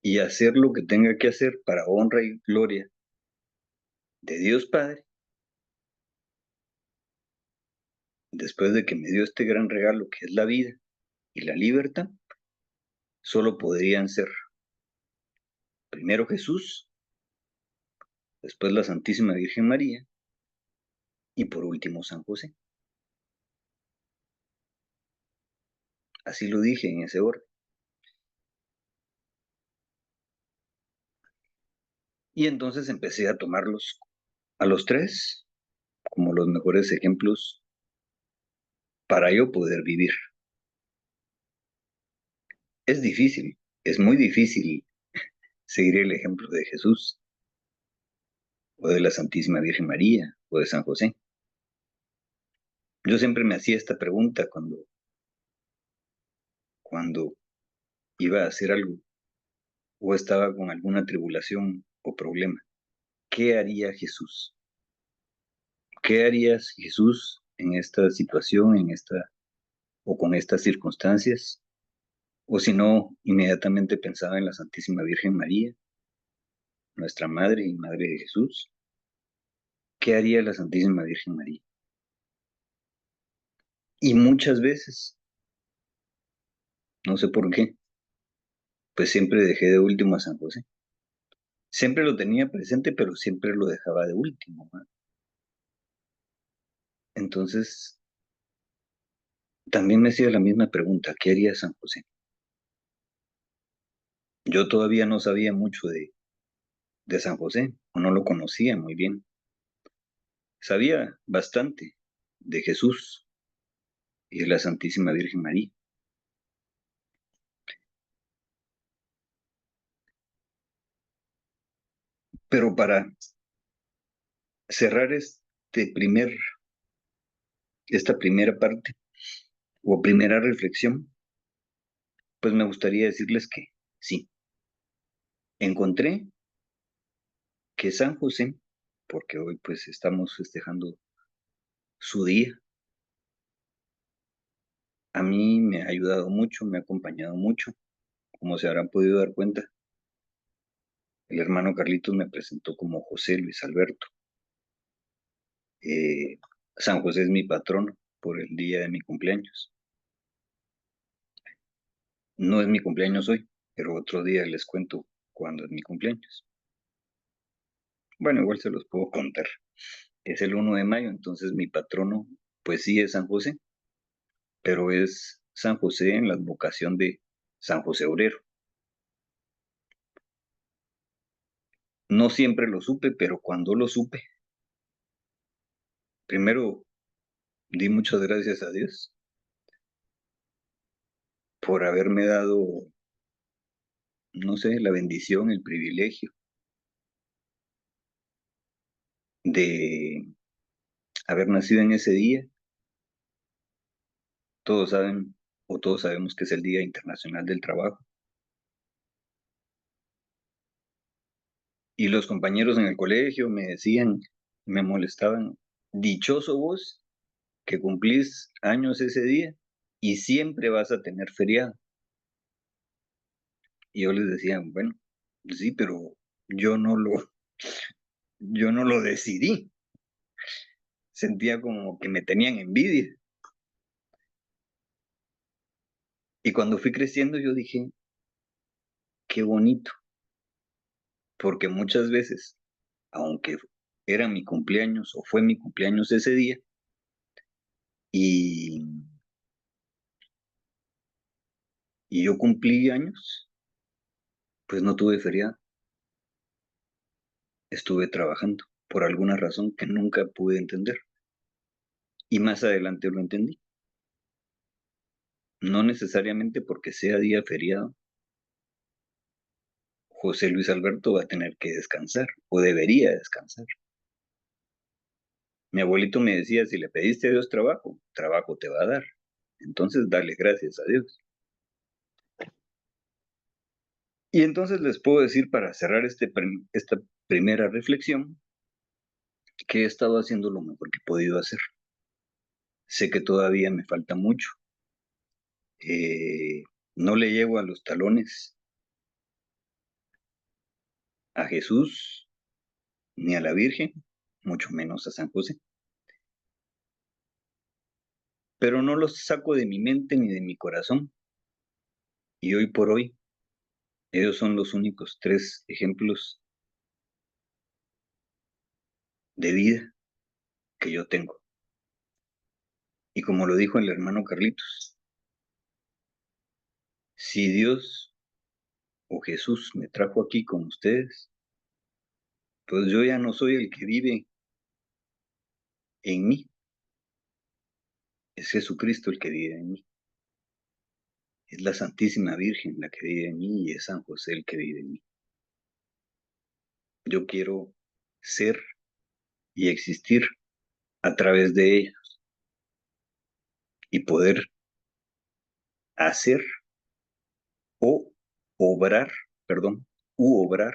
y hacer lo que tenga que hacer para honra y gloria de Dios Padre, después de que me dio este gran regalo que es la vida y la libertad, solo podrían ser primero Jesús, después la Santísima Virgen María y por último San José. Así lo dije en ese orden. Y entonces empecé a tomarlos a los tres como los mejores ejemplos para yo poder vivir. Es difícil, es muy difícil seguir el ejemplo de Jesús o de la Santísima Virgen María o de San José. Yo siempre me hacía esta pregunta cuando iba a hacer algo o estaba con alguna tribulación o problema. ¿Qué haría Jesús? ¿Qué harías Jesús en esta situación, o con estas circunstancias? O si no, inmediatamente pensaba en la Santísima Virgen María, nuestra Madre y Madre de Jesús. ¿Qué haría la Santísima Virgen María? Y muchas veces, no sé por qué, pues siempre dejé de último a San José. Siempre lo tenía presente, pero siempre lo dejaba de último, ¿no? Entonces, también me hacía la misma pregunta, ¿qué haría San José? Yo todavía no sabía mucho de San José, o no lo conocía muy bien. Sabía bastante de Jesús y de la Santísima Virgen María. Pero para cerrar esta primera parte o primera reflexión, pues me gustaría decirles que sí, encontré que San José, porque hoy pues estamos festejando su día, a mí me ha ayudado mucho, me ha acompañado mucho, como se habrán podido dar cuenta. El hermano Carlitos me presentó como José Luis Alberto. Eh, San José es mi patrono por el día de mi cumpleaños. No es mi cumpleaños hoy, pero otro día les cuento cuándo es mi cumpleaños. Bueno, igual se los puedo contar. Es el 1 de mayo, entonces mi patrono, pues sí es San José, pero es San José en la advocación de San José Obrero. No siempre lo supe, pero cuando lo supe, primero di muchas gracias a Dios por haberme dado, no sé, la bendición, el privilegio de haber nacido en ese día. Todos saben o todos sabemos que es el Día Internacional del Trabajo. Y los compañeros en el colegio me decían, me molestaban, dichoso vos que cumplís años ese día y siempre vas a tener feriado. Y yo les decía, bueno, sí, pero yo no lo, yo no lo decidí. Sentía como que me tenían envidia. Y cuando fui creciendo yo dije, qué bonito, porque muchas veces, aunque era mi cumpleaños o fue mi cumpleaños ese día, y, y yo cumplí años, pues no tuve feriado, estuve trabajando por alguna razón que nunca pude entender. Y más adelante lo entendí. No necesariamente porque sea día feriado, José Luis Alberto va a tener que descansar o debería descansar. Mi abuelito me decía, si le pediste a Dios trabajo, trabajo te va a dar. Entonces dale gracias a Dios. Y entonces les puedo decir para cerrar esta primera reflexión que he estado haciendo lo mejor que he podido hacer. Sé que todavía me falta mucho. No le llego a los talones a Jesús ni a la Virgen, mucho menos a San José. Pero no los saco de mi mente ni de mi corazón. Y hoy por hoy, ellos son los únicos tres ejemplos de vida que yo tengo. Y como lo dijo el hermano Carlitos, si Dios o Jesús me trajo aquí con ustedes, pues yo ya no soy el que vive en mí, es Jesucristo el que vive en mí. Es la Santísima Virgen la que vive en mí y es San José el que vive en mí. Yo quiero ser y existir a través de ellos y poder hacer o obrar, perdón, obrar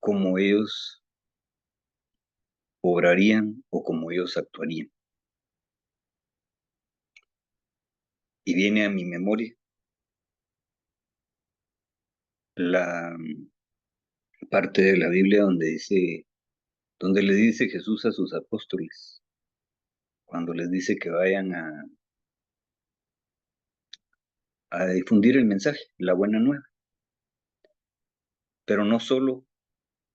como ellos obrarían o como ellos actuarían. Y viene a mi memoria la parte de la Biblia donde le dice Jesús a sus apóstoles, cuando les dice que vayan a difundir el mensaje, la buena nueva, pero no solo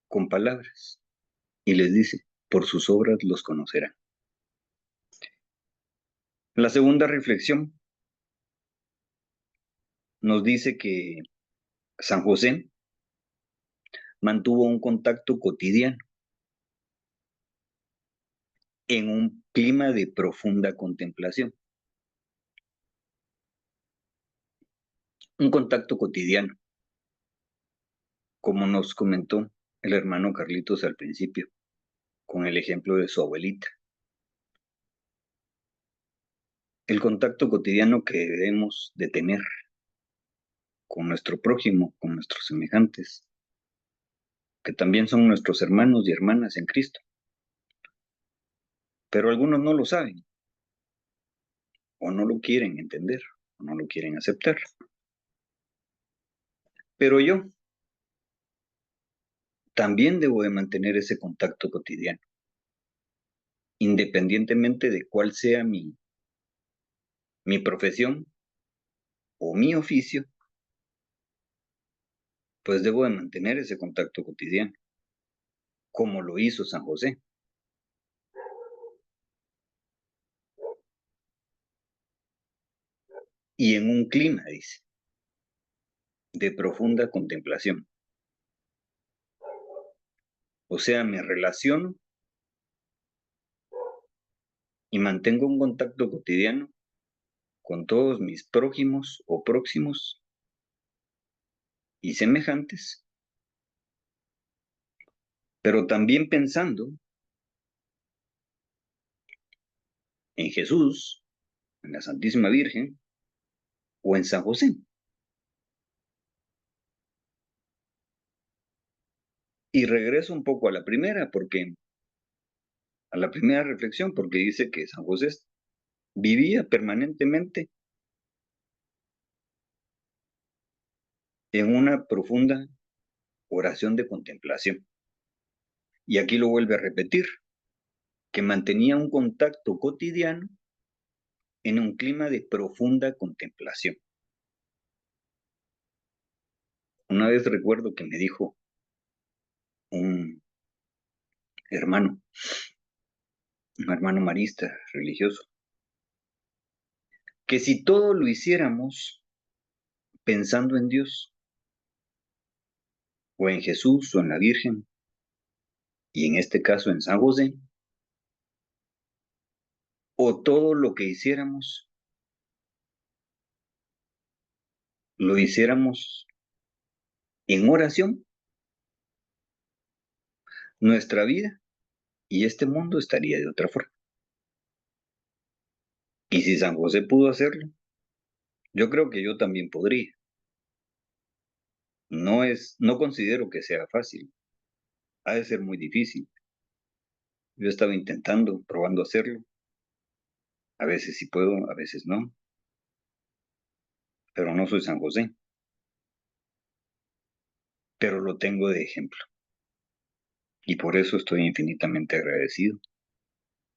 con palabras. Y les dice, por sus obras los conocerán. La segunda reflexión nos dice que San José mantuvo un contacto cotidiano en un clima de profunda contemplación. Un contacto cotidiano, como nos comentó el hermano Carlitos al principio, con el ejemplo de su abuelita. El contacto cotidiano que debemos de tener con nuestro prójimo, con nuestros semejantes, que también son nuestros hermanos y hermanas en Cristo. Pero algunos no lo saben, o no lo quieren entender, o no lo quieren aceptar. Pero yo también debo de mantener ese contacto cotidiano, independientemente de cuál sea mi profesión o mi oficio, pues debo de mantener ese contacto cotidiano, como lo hizo San José. y en un clima, dice, de profunda contemplación. O sea, me relaciono y mantengo un contacto cotidiano con todos mis prójimos o próximos y semejantes, pero también pensando en Jesús, en la Santísima Virgen o en San José. Y regreso un poco a la primera, a la primera reflexión, porque dice que San José vivía permanentemente en una profunda oración de contemplación. Y aquí lo vuelve a repetir, que mantenía un contacto cotidiano en un clima de profunda contemplación. Una vez recuerdo que me dijo un hermano, un hermano marista religioso, que si todo lo hiciéramos pensando en Dios, o en Jesús, o en la Virgen, y en este caso en San José, o todo lo que hiciéramos, lo hiciéramos en oración, nuestra vida y este mundo estaría de otra forma. Y si San José pudo hacerlo, yo creo que yo también podría. No considero que sea fácil, ha de ser muy difícil. Yo estaba intentando, probando hacerlo. A veces sí puedo, a veces no, pero no soy San José, pero lo tengo de ejemplo. Y por eso estoy infinitamente agradecido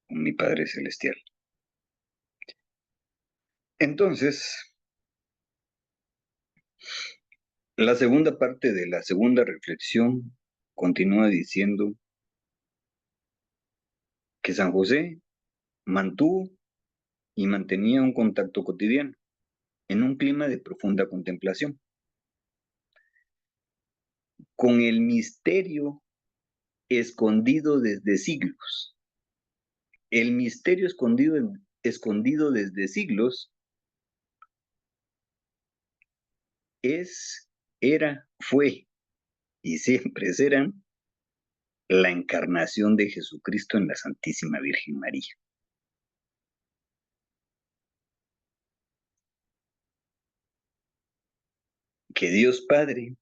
con mi Padre Celestial. Entonces, la segunda parte de la segunda reflexión continúa diciendo que San José mantuvo y mantenía un contacto cotidiano en un clima de profunda contemplación con el misterio escondido desde siglos. El misterio escondido desde siglos fue y siempre serán la encarnación de Jesucristo en la Santísima Virgen María. Que Dios Padre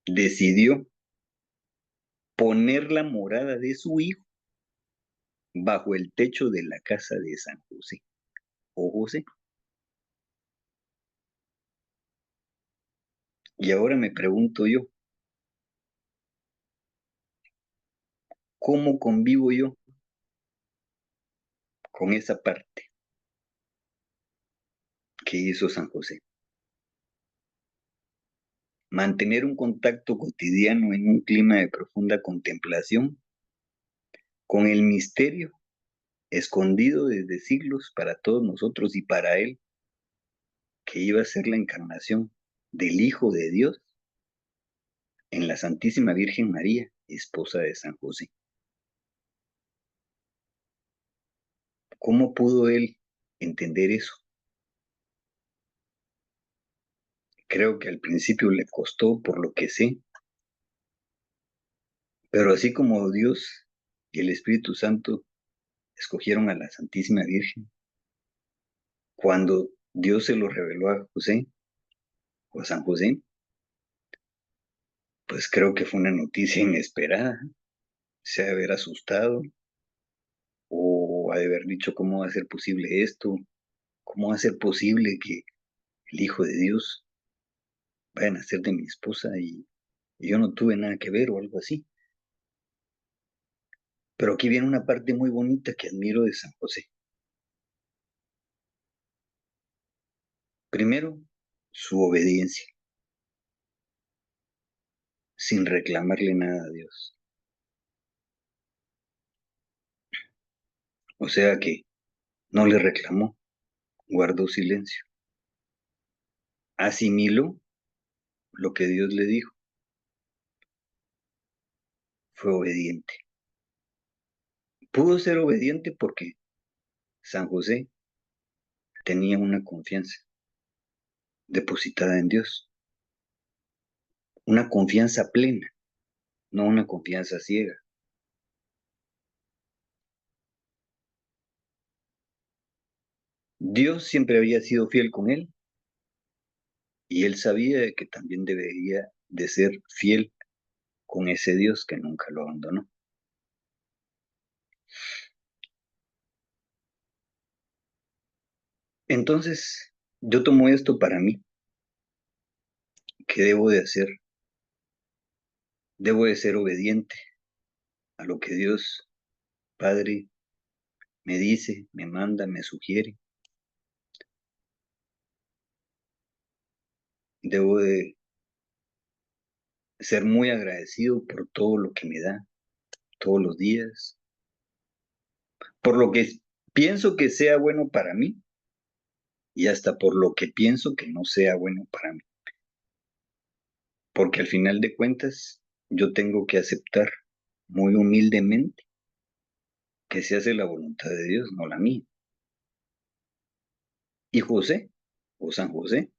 decidió poner la morada de su Hijo bajo el techo de la casa de San José o José. Y ahora me pregunto yo, ¿cómo convivo yo con esa parte que hizo San José? Mantener un contacto cotidiano en un clima de profunda contemplación con el misterio escondido desde siglos para todos nosotros y para él, que iba a ser la encarnación del Hijo de Dios en la Santísima Virgen María, esposa de San José. ¿Cómo pudo él entender eso? Creo que al principio le costó, por lo que sé, pero así como Dios y el Espíritu Santo escogieron a la Santísima Virgen, cuando Dios se lo reveló a José o a San José, pues creo que fue una noticia inesperada. Se ha de haber asustado o ha de haber dicho, ¿cómo va a ser posible esto? ¿Cómo va a ser posible que el Hijo de Dios vaya a nacer de mi esposa y yo no tuve nada que ver o algo así? Pero aquí viene una parte muy bonita que admiro de San José. Primero, su obediencia, sin reclamarle nada a Dios. O sea que no le reclamó, guardó silencio, asimiló lo que Dios le dijo, fue obediente. Pudo ser obediente porque San José tenía una confianza depositada en Dios, una confianza plena, no una confianza ciega. Dios siempre había sido fiel con él y él sabía de que también debería de ser fiel con ese Dios que nunca lo abandonó. Entonces, yo tomo esto para mí. ¿Qué debo de hacer? Debo de ser obediente a lo que Dios Padre me dice, me manda, me sugiere. Debo de ser muy agradecido por todo lo que me da todos los días, por lo que pienso que sea bueno para mí y hasta por lo que pienso que no sea bueno para mí. Porque al final de cuentas, yo tengo que aceptar muy humildemente que se hace la voluntad de Dios, no la mía. Y José, o San José,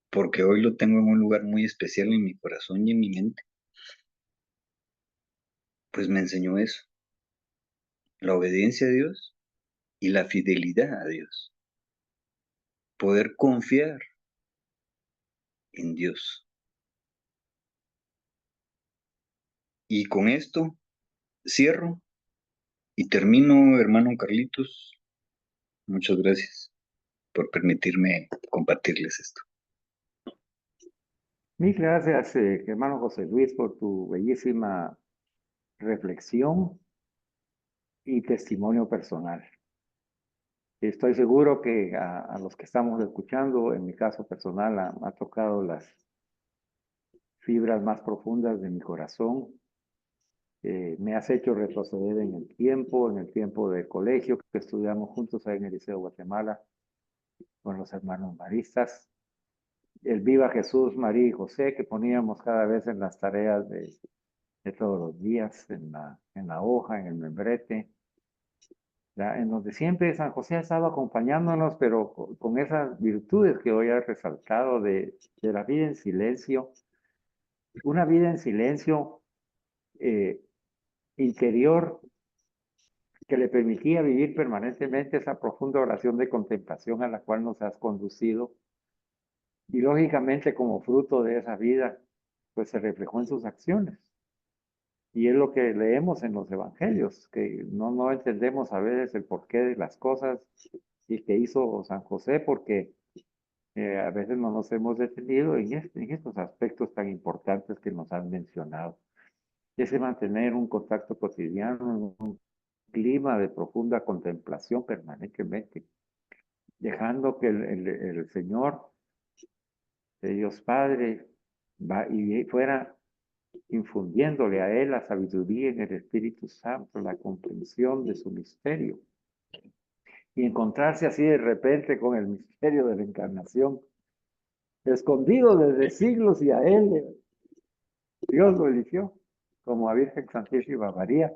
porque hoy lo tengo en un lugar muy especial en mi corazón y en mi mente, pues me enseñó eso, la obediencia a Dios y la fidelidad a Dios, poder confiar en Dios. Y con esto cierro y termino, hermano Carlitos. Muchas gracias por permitirme compartirles esto. Mil gracias, hermano José Luis, por tu bellísima reflexión y testimonio personal. Estoy seguro que a los que estamos escuchando, en mi caso personal, ha tocado las fibras más profundas de mi corazón. Me has hecho retroceder en el tiempo de colegio que estudiamos juntos ahí en el Liceo de Guatemala con los hermanos maristas. El Viva Jesús, María y José que poníamos cada vez en las tareas de todos los días, en la hoja, en el membrete, ¿ya? En donde siempre San José ha estado acompañándonos, pero con esas virtudes que hoy ha resaltado de la vida en silencio, una vida en silencio eh, interior que le permitía vivir permanentemente esa profunda oración de contemplación a la cual nos has conducido. Y lógicamente como fruto de esa vida, pues se reflejó en sus acciones. Y es lo que leemos en los evangelios, que no entendemos a veces el porqué de las cosas y que hizo San José, porque a veces no nos hemos detenido en estos aspectos tan importantes que nos han mencionado. Ese mantener un contacto cotidiano, un clima de profunda contemplación permanentemente, dejando que el Señor, de Dios Padre, va y fuera infundiéndole a él la sabiduría en el Espíritu Santo, la comprensión de su misterio, y encontrarse así de repente con el misterio de la encarnación, escondido desde siglos, y a él Dios lo eligió como a Virgen Santísima María,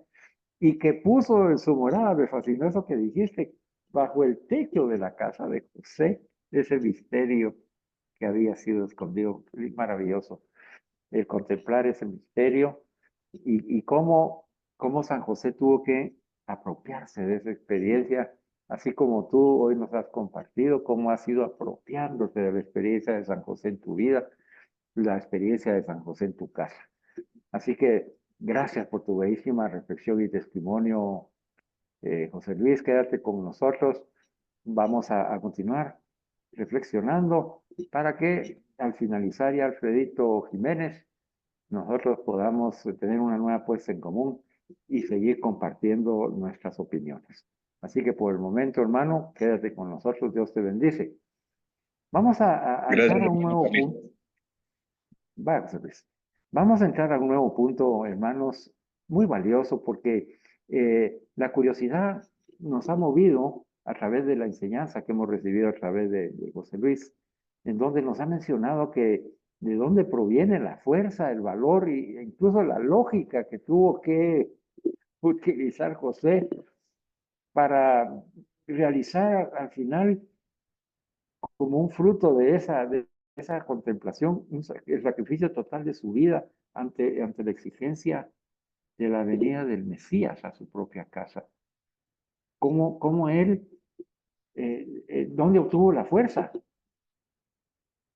y que puso en su morada, me fascinó eso que dijiste, bajo el techo de la casa de José, ese misterio que había sido escondido. Es maravilloso el contemplar ese misterio y cómo San José tuvo que apropiarse de esa experiencia, así como tú hoy nos has compartido, cómo has ido apropiándote de la experiencia de San José en tu vida, la experiencia de San José en tu casa. Así que gracias por tu bellísima reflexión y testimonio, José Luis, quédate con nosotros. Vamos a continuar reflexionando para que al finalizar ya Alfredito Jiménez nosotros podamos tener una nueva puesta en común y seguir compartiendo nuestras opiniones. Así que por el momento, hermano, quédate con nosotros, Dios te bendice. Vamos a Gracias, entrar a un hermano nuevo Carlitos. punto. Vamos a entrar a un nuevo punto, hermanos, muy valioso porque la curiosidad nos ha movido a través de la enseñanza que hemos recibido a través de José Luis, en donde nos ha mencionado que de dónde proviene la fuerza, el valor e incluso la lógica que tuvo que utilizar José para realizar al final, como un fruto de esa contemplación, el sacrificio total de su vida ante la exigencia de la venida del Mesías a su propia casa. ¿Cómo él, dónde obtuvo la fuerza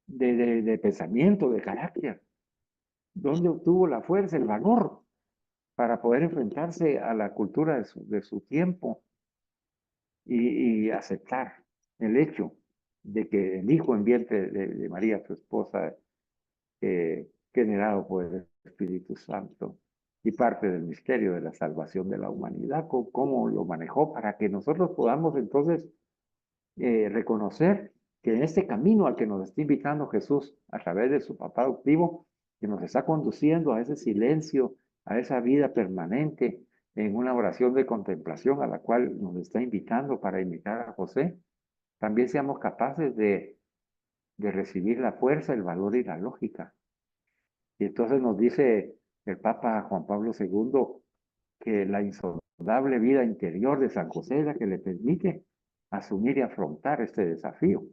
de pensamiento, de carácter? ¿Dónde obtuvo la fuerza, el valor para poder enfrentarse a la cultura de su tiempo y aceptar el hecho de que el hijo en vientre de María, su esposa, generado por el Espíritu Santo y parte del misterio de la salvación de la humanidad, cómo lo manejó para que nosotros podamos entonces reconocer que en este camino al que nos está invitando Jesús a través de su papá adoptivo, que nos está conduciendo a ese silencio, a esa vida permanente, en una oración de contemplación a la cual nos está invitando para imitar a José, también seamos capaces de recibir la fuerza, el valor y la lógica. Y entonces nos dice el Papa Juan Pablo II que la insondable vida interior de San José es la que le permite asumir y afrontar este desafío.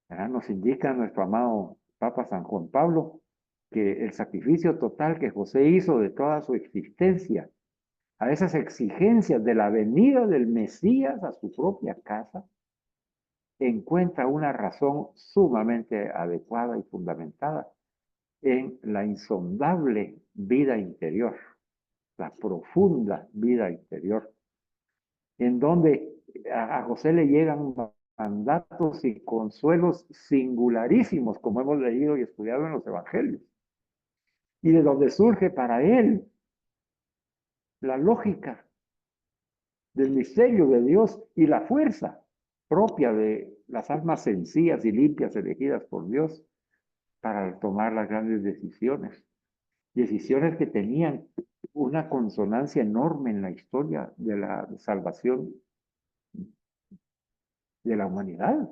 ¿Verdad? Nos indica nuestro amado Papa San Juan Pablo que el sacrificio total que José hizo de toda su existencia a esas exigencias de la venida del Mesías a su propia casa, encuentra una razón sumamente adecuada y fundamentada en la insondable vida interior, la profunda vida interior, en donde a José le llegan mandatos y consuelos singularísimos, como hemos leído y estudiado en los evangelios, y de donde surge para él la lógica del misterio de Dios y la fuerza propia de las almas sencillas y limpias elegidas por Dios para tomar las grandes decisiones. Decisiones que tenían una consonancia enorme en la historia de la salvación de la humanidad.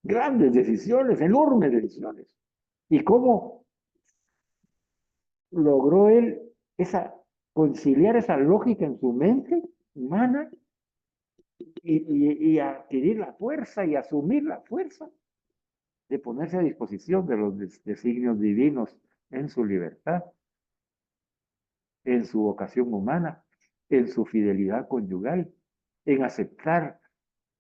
Grandes decisiones, enormes decisiones. ¿Y cómo logró él conciliar esa lógica en su mente humana y adquirir la fuerza y asumir la fuerza de ponerse a disposición de los designios divinos en su libertad, en su vocación humana, en su fidelidad conyugal, en aceptar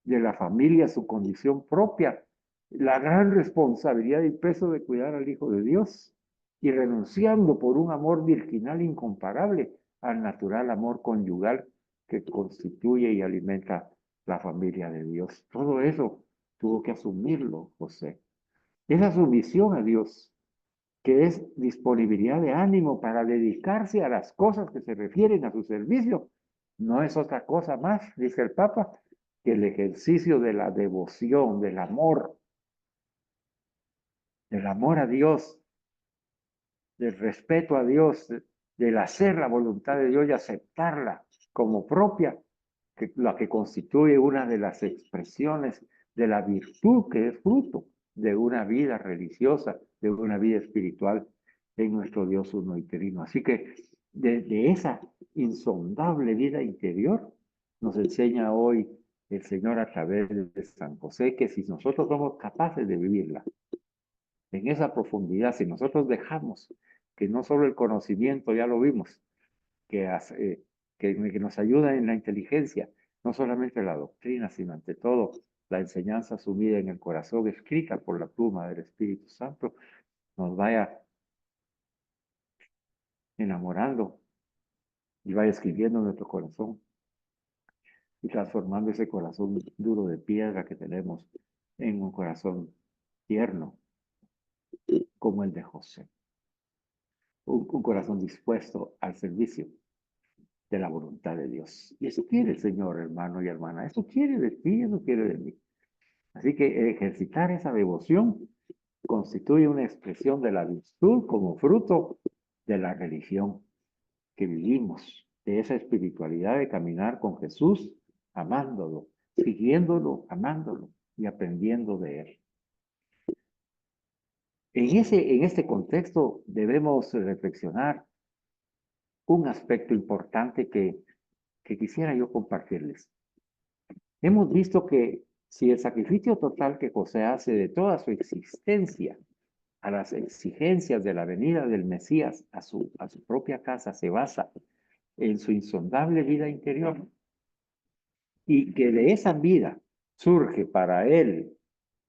de la familia su condición propia, la gran responsabilidad y peso de cuidar al Hijo de Dios y renunciando por un amor virginal incomparable al natural amor conyugal que constituye y alimenta la familia de Dios. Todo eso tuvo que asumirlo José. Esa sumisión a Dios, que es disponibilidad de ánimo para dedicarse a las cosas que se refieren a su servicio, no es otra cosa más, dice el Papa, que el ejercicio de la devoción, del amor a Dios, del respeto a Dios, del hacer la voluntad de Dios y aceptarla como propia, la que constituye una de las expresiones de la virtud que es fruto de una vida religiosa, de una vida espiritual en nuestro Dios uno y trino. Así que de esa insondable vida interior nos enseña hoy el Señor a través de San José que si nosotros somos capaces de vivirla en esa profundidad, si nosotros dejamos que no solo el conocimiento, ya lo vimos, que nos ayuda en la inteligencia, no solamente la doctrina, sino ante todo la enseñanza sumida en el corazón, escrita por la pluma del Espíritu Santo, nos vaya enamorando y vaya escribiendo en nuestro corazón y transformando ese corazón duro de piedra que tenemos en un corazón tierno como el de José. Un corazón dispuesto al servicio de la voluntad de Dios. Y eso quiere el Señor, hermano y hermana. Eso quiere de ti, eso quiere de mí. Así que ejercitar esa devoción constituye una expresión de la virtud como fruto de la religión que vivimos, de esa espiritualidad de caminar con Jesús amándolo, siguiéndolo, amándolo y aprendiendo de él. En este contexto debemos reflexionar un aspecto importante que quisiera yo compartirles. Hemos visto que si el sacrificio total que José hace de toda su existencia a las exigencias de la venida del Mesías a su propia casa se basa en su insondable vida interior y que de esa vida surge para él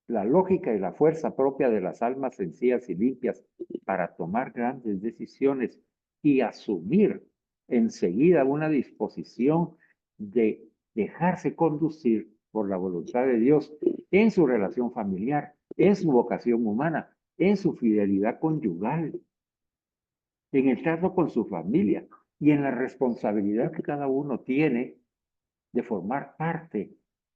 la lógica y la fuerza propia de las almas sencillas y limpias para tomar grandes decisiones y asumir enseguida una disposición de dejarse conducir por la voluntad de Dios en su relación familiar, en su vocación humana, en su fidelidad conyugal, en el trato con su familia y en la responsabilidad que cada uno tiene de formar parte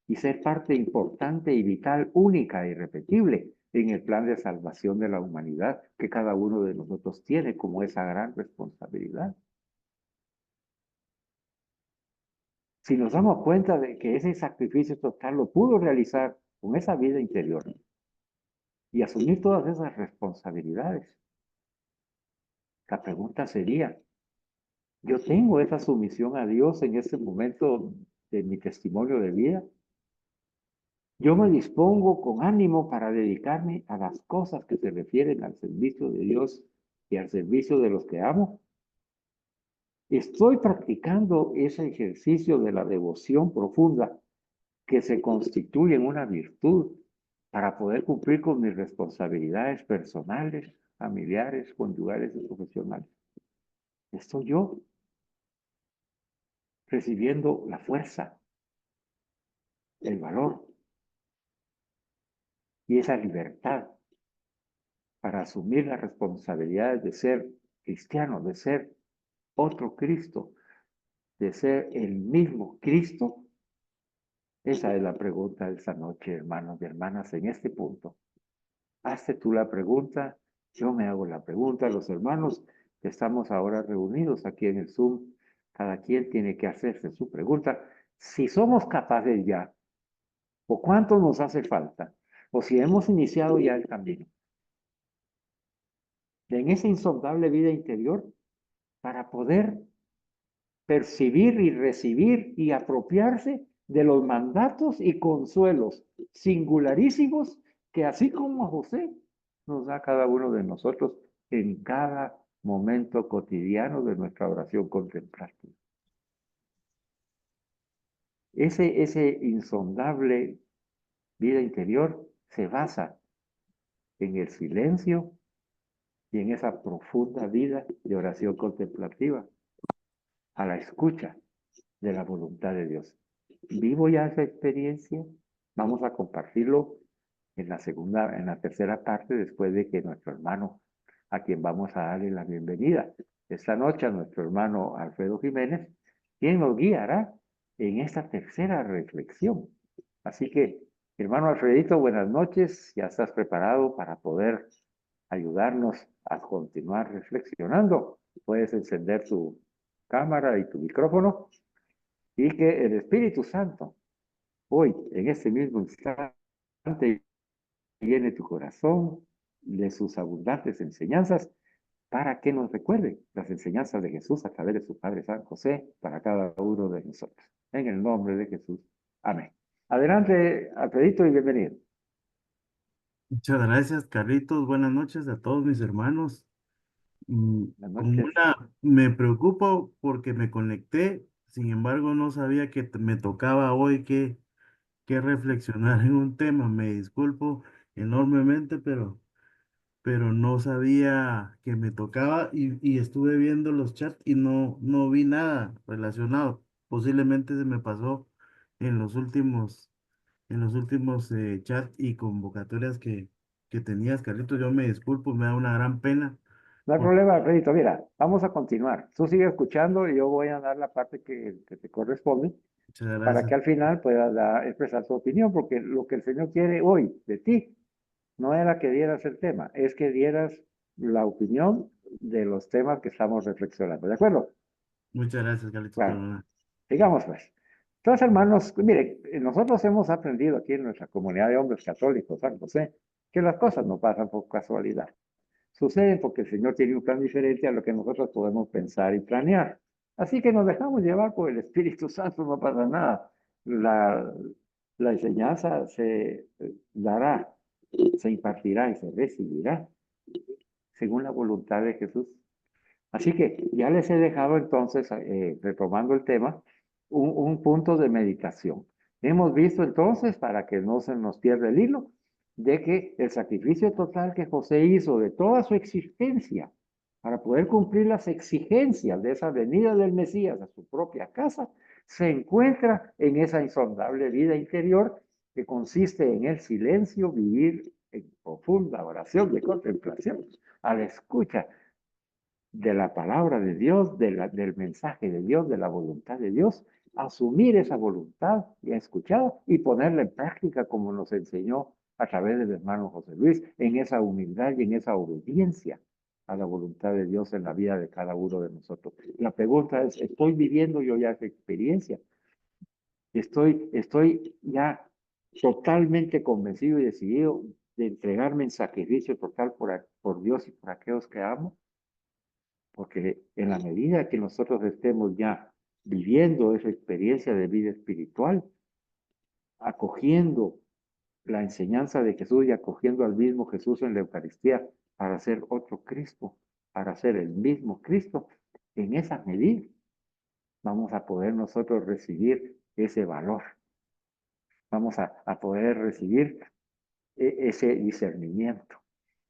y ser parte importante y vital, única e irrepetible en el plan de salvación de la humanidad que cada uno de nosotros tiene como esa gran responsabilidad. Si nos damos cuenta de que ese sacrificio total lo pudo realizar con esa vida interior y asumir todas esas responsabilidades, la pregunta sería, ¿yo tengo esa sumisión a Dios en este momento de mi testimonio de vida? Yo me dispongo con ánimo para dedicarme a las cosas que se refieren al servicio de Dios y al servicio de los que amo. Estoy practicando ese ejercicio de la devoción profunda que se constituye en una virtud para poder cumplir con mis responsabilidades personales, familiares, conyugales y profesionales. Estoy yo recibiendo la fuerza, el valor y esa libertad para asumir las responsabilidades de ser cristiano, de ser otro Cristo, de ser el mismo Cristo. Esa es la pregunta de esta noche, hermanos y hermanas, en este punto. Hazte tú la pregunta, yo me hago la pregunta, los hermanos que estamos ahora reunidos aquí en el Zoom, cada quien tiene que hacerse su pregunta. Si somos capaces ya, o cuánto nos hace falta, o si hemos iniciado ya el camino en esa insondable vida interior para poder percibir y recibir y apropiarse de los mandatos y consuelos singularísimos que así como a José nos da cada uno de nosotros en cada momento cotidiano de nuestra oración contemplativa. Ese insondable vida interior se basa en el silencio y en esa profunda vida de oración contemplativa, a la escucha de la voluntad de Dios. Vivo ya esa experiencia, vamos a compartirlo en la tercera parte, después de que nuestro hermano, a quien vamos a darle la bienvenida esta noche, a nuestro hermano Alfredo Jiménez, quien nos guiará en esta tercera reflexión. Así que, hermano Alfredito, buenas noches, ya estás preparado para poder ayudarnos a continuar reflexionando. Puedes encender tu cámara y tu micrófono y que el Espíritu Santo hoy, en este mismo instante, llene tu corazón de sus abundantes enseñanzas para que nos recuerde las enseñanzas de Jesús a través de su Padre San José para cada uno de nosotros. En el nombre de Jesús. Amén. Adelante, Alfredito, y bienvenido. Muchas gracias, Carlitos. Buenas noches a todos mis hermanos. Buenas Con noches. me preocupo porque me conecté, sin embargo no sabía que me tocaba hoy que reflexionar en un tema. Me disculpo enormemente, pero no sabía que me tocaba y estuve viendo los chats y no vi nada relacionado. Posiblemente se me pasó en los últimos chats y convocatorias que tenías, Carlitos. Yo me disculpo, me da una gran pena. No hay Por- problema, Alfredito. Mira, vamos a continuar. Tú sigue escuchando y yo voy a dar la parte que te corresponde Muchas para gracias. que al final puedas expresar tu opinión, porque lo que el Señor quiere hoy de ti no era que dieras el tema, es que dieras la opinión de los temas que estamos reflexionando. ¿De acuerdo? Muchas gracias, Carlitos Claro. Corona. Sigamos pues. Entonces, hermanos, mire, nosotros hemos aprendido aquí en nuestra comunidad de hombres católicos, San José, que las cosas no pasan por casualidad. Suceden porque el Señor tiene un plan diferente a lo que nosotros podemos pensar y planear. Así que nos dejamos llevar por el Espíritu Santo, no pasa nada. La enseñanza se dará, se impartirá y se recibirá según la voluntad de Jesús. Así que ya les he dejado entonces, retomando el tema, un punto de meditación. Hemos visto entonces, para que no se nos pierda el hilo, de que el sacrificio total que José hizo de toda su existencia para poder cumplir las exigencias de esa venida del Mesías a su propia casa, se encuentra en esa insondable vida interior que consiste en el silencio, vivir en profunda oración y contemplación, a la escucha de la palabra de Dios, del mensaje de Dios, de la voluntad de Dios, asumir esa voluntad ya escuchada y ponerla en práctica como nos enseñó a través del hermano José Luis, en esa humildad y en esa obediencia a la voluntad de Dios en la vida de cada uno de nosotros. La pregunta es, ¿estoy viviendo yo ya esa experiencia? Estoy ya totalmente convencido y decidido de entregarme en sacrificio total por Dios y por aquellos que amo? Porque en la medida que nosotros estemos ya viviendo esa experiencia de vida espiritual, acogiendo la enseñanza de Jesús y acogiendo al mismo Jesús en la Eucaristía para ser otro Cristo, para ser el mismo Cristo, en esa medida vamos a poder nosotros recibir ese valor, vamos a poder recibir ese discernimiento,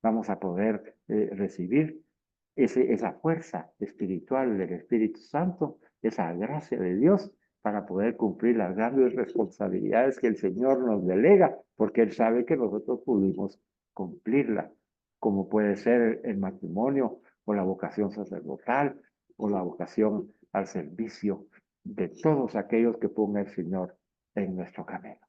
vamos a poder recibir esa fuerza espiritual del Espíritu Santo, esa gracia de Dios para poder cumplir las grandes responsabilidades que el Señor nos delega, porque Él sabe que nosotros pudimos cumplirla, como puede ser el matrimonio o la vocación sacerdotal o la vocación al servicio de todos aquellos que ponga el Señor en nuestro camino.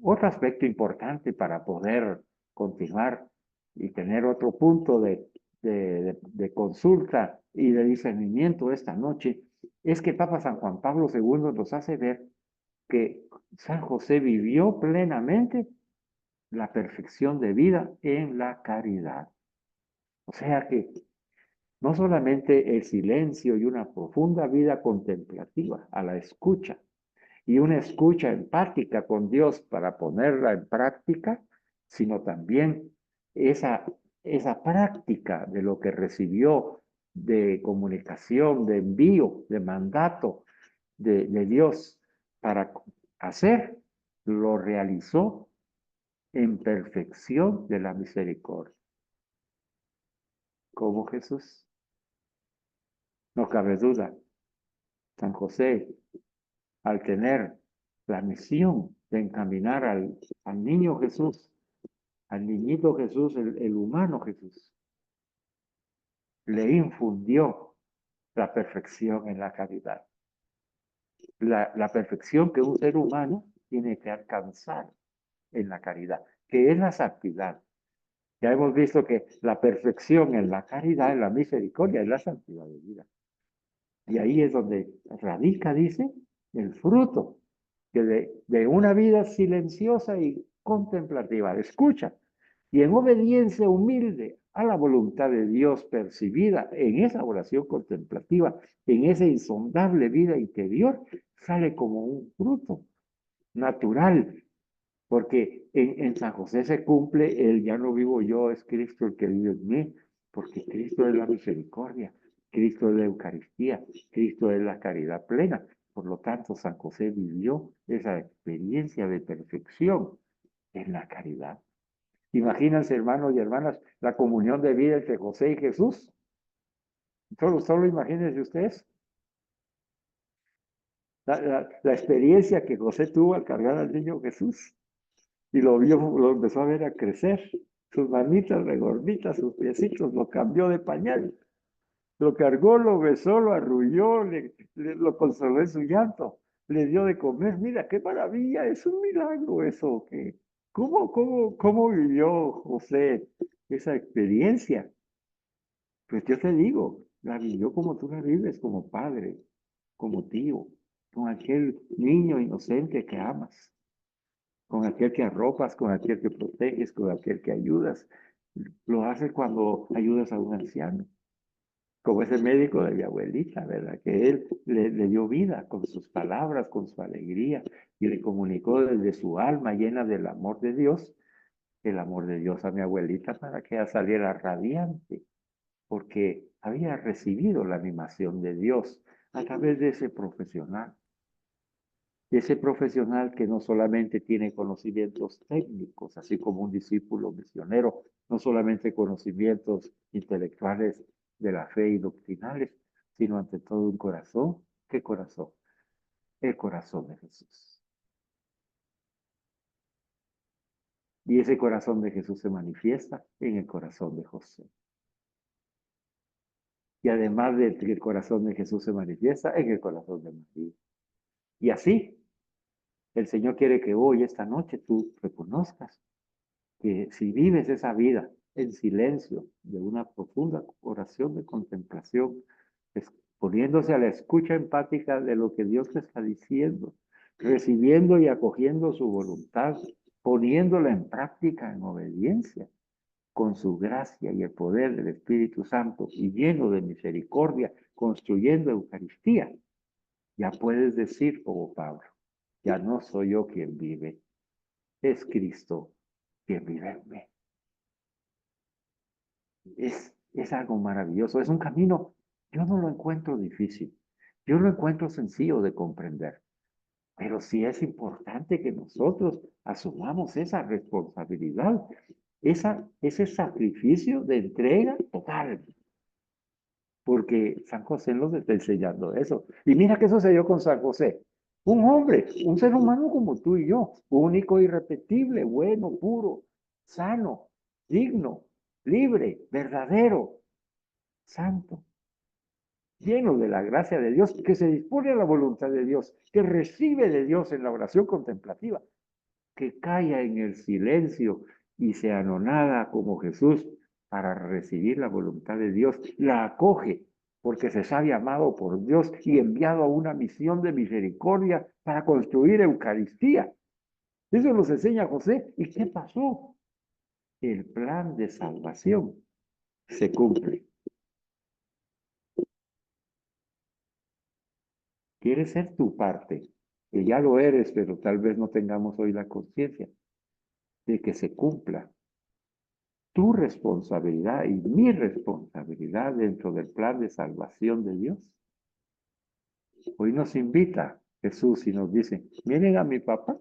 Otro aspecto importante para poder continuar y tener otro punto de consulta y de discernimiento esta noche es que Papa San Juan Pablo II nos hace ver que San José vivió plenamente la perfección de vida en la caridad. O sea que no solamente el silencio y una profunda vida contemplativa a la escucha, y una escucha empática con Dios para ponerla en práctica, sino también esa, esa práctica de lo que recibió de comunicación, de envío, de mandato de Dios para hacer, lo realizó en perfección de la misericordia. Como Jesús. No cabe duda, San José, al tener la misión de encaminar al niño Jesús, al niñito Jesús, el humano Jesús, le infundió la perfección en la caridad. La perfección que un ser humano tiene que alcanzar en la caridad, que es la santidad. Ya hemos visto que la perfección en la caridad, en la misericordia, es la santidad de vida. Y ahí es donde radica, dice, el fruto que de una vida silenciosa y contemplativa, de escucha, y en obediencia humilde a la voluntad de Dios percibida en esa oración contemplativa, en esa insondable vida interior, sale como un fruto natural, porque en San José se cumple el ya no vivo yo, es Cristo el que vive en mí, porque Cristo es la misericordia, Cristo es la Eucaristía, Cristo es la caridad plena. Por lo tanto, San José vivió esa experiencia de perfección en la caridad. Imagínense, hermanos y hermanas, la comunión de vida entre José y Jesús. Solo imagínense ustedes la experiencia que José tuvo al cargar al niño Jesús. Y lo empezó a ver a crecer. Sus manitas regorditas, sus piecitos, lo cambió de pañal. Lo cargó, lo besó, lo arrulló, lo consoló en su llanto. Le dio de comer. Mira, qué maravilla, es un milagro eso. ¿Cómo vivió José esa experiencia? Pues yo te digo, la vivió como tú la vives, como padre, como tío, con aquel niño inocente que amas, con aquel que arropas, con aquel que proteges, con aquel que ayudas. Lo haces cuando ayudas a un anciano, como ese médico de mi abuelita, ¿verdad? Que él le dio vida con sus palabras, con su alegría, y le comunicó desde su alma llena del amor de Dios, el amor de Dios a mi abuelita para que ella saliera radiante, porque había recibido la animación de Dios a través de ese profesional. Ese profesional que no solamente tiene conocimientos técnicos, así como un discípulo misionero, no solamente conocimientos intelectuales de la fe y doctrinales, sino ante todo un corazón. ¿Qué corazón? El corazón de Jesús. Y ese corazón de Jesús se manifiesta en el corazón de José. Y además de que el corazón de Jesús se manifiesta en el corazón de María. Y así, el Señor quiere que hoy, esta noche, tú reconozcas que si vives esa vida en silencio, de una profunda oración de contemplación, poniéndose a la escucha empática de lo que Dios te está diciendo, recibiendo y acogiendo su voluntad, poniéndola en práctica en obediencia, con su gracia y el poder del Espíritu Santo y lleno de misericordia, construyendo Eucaristía, ya puedes decir como Pablo, ya no soy yo quien vive, es Cristo quien vive en mí. Es algo maravilloso, es un camino, yo no lo encuentro difícil, yo lo encuentro sencillo de comprender, pero sí es importante que nosotros asumamos esa responsabilidad, ese sacrificio de entrega total, porque San José nos está enseñando eso. Y mira qué sucedió con San José. Un hombre, un ser humano como tú y yo, único, irrepetible, bueno, puro, sano, digno, libre, verdadero, santo, lleno de la gracia de Dios, que se dispone a la voluntad de Dios, que recibe de Dios en la oración contemplativa, que calla en el silencio y se anonada como Jesús para recibir la voluntad de Dios, la acoge porque se sabe amado por Dios y enviado a una misión de misericordia para construir Eucaristía. Eso nos enseña José. ¿Y qué pasó? El plan de salvación se cumple. ¿Quieres ser tu parte? Que ya lo eres, pero tal vez no tengamos hoy la conciencia de que se cumpla tu responsabilidad y mi responsabilidad dentro del plan de salvación de Dios. Hoy nos invita Jesús y nos dice, miren a mi papá,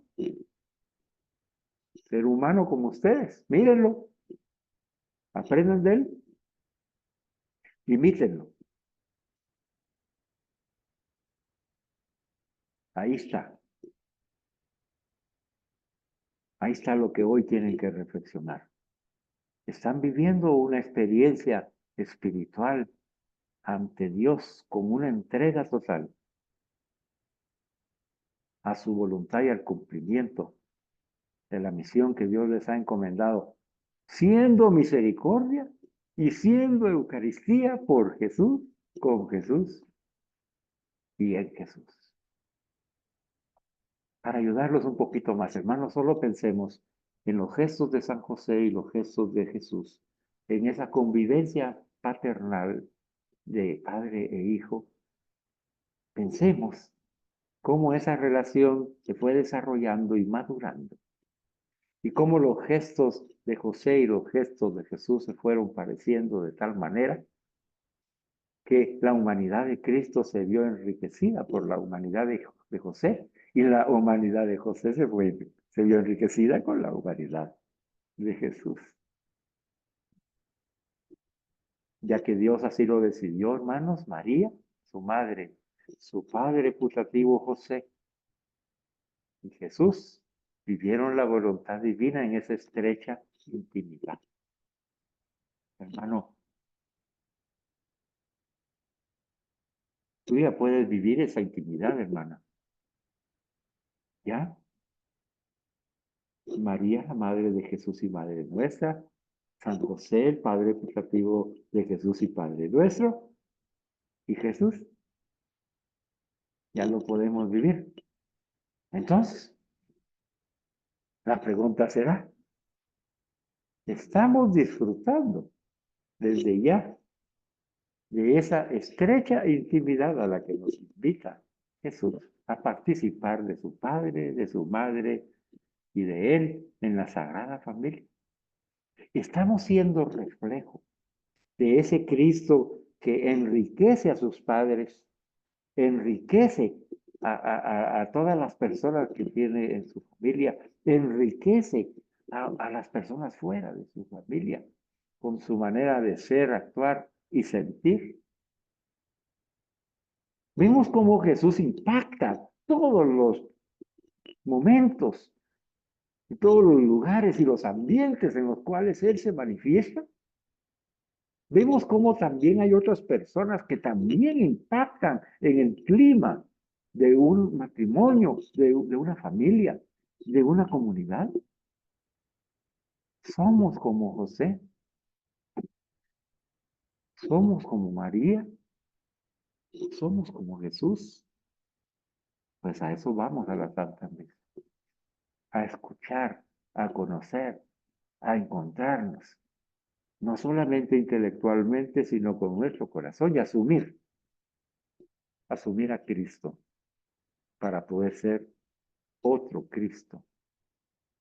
ser humano como ustedes, mírenlo, aprendan de él, imítenlo. Ahí está. Ahí está lo que hoy tienen que reflexionar. Están viviendo una experiencia espiritual ante Dios con una entrega total a su voluntad y al cumplimiento de la misión que Dios les ha encomendado, siendo misericordia y siendo Eucaristía por Jesús, con Jesús y en Jesús. Para ayudarlos un poquito más, hermanos, solo pensemos en los gestos de San José y los gestos de Jesús, en esa convivencia paternal de padre e hijo. Pensemos cómo esa relación se fue desarrollando y madurando, y cómo los gestos de José y los gestos de Jesús se fueron pareciendo de tal manera que la humanidad de Cristo se vio enriquecida por la humanidad de José, y la humanidad de José se vio enriquecida con la humanidad de Jesús. Ya que Dios así lo decidió, hermanos, María, su madre, su padre putativo José y Jesús vivieron la voluntad divina en esa estrecha intimidad. Hermano, tú ya puedes vivir esa intimidad, hermana. ¿Ya? María, la madre de Jesús y madre nuestra. San José, el padre putativo de Jesús y padre nuestro. Y Jesús. ya lo podemos vivir. Entonces, la pregunta será, ¿estamos disfrutando desde ya de esa estrecha intimidad a la que nos invita Jesús a participar de su Padre, de su Madre y de Él en la Sagrada Familia? Estamos siendo reflejo de ese Cristo que enriquece a sus padres, enriquece a todas las personas que tiene en su familia, enriquece a las personas fuera de su familia con su manera de ser, actuar y sentir. Vemos cómo Jesús impacta todos los momentos, y todos los lugares y los ambientes en los cuales Él se manifiesta. Vemos cómo también hay otras personas que también impactan en el clima de un matrimonio, de una familia, de una comunidad. Somos como José, somos como María, somos como Jesús. Pues a eso vamos a la Santa Misa, a escuchar, a conocer, a encontrarnos, no solamente intelectualmente, sino con nuestro corazón y asumir a Cristo para poder ser otro Cristo,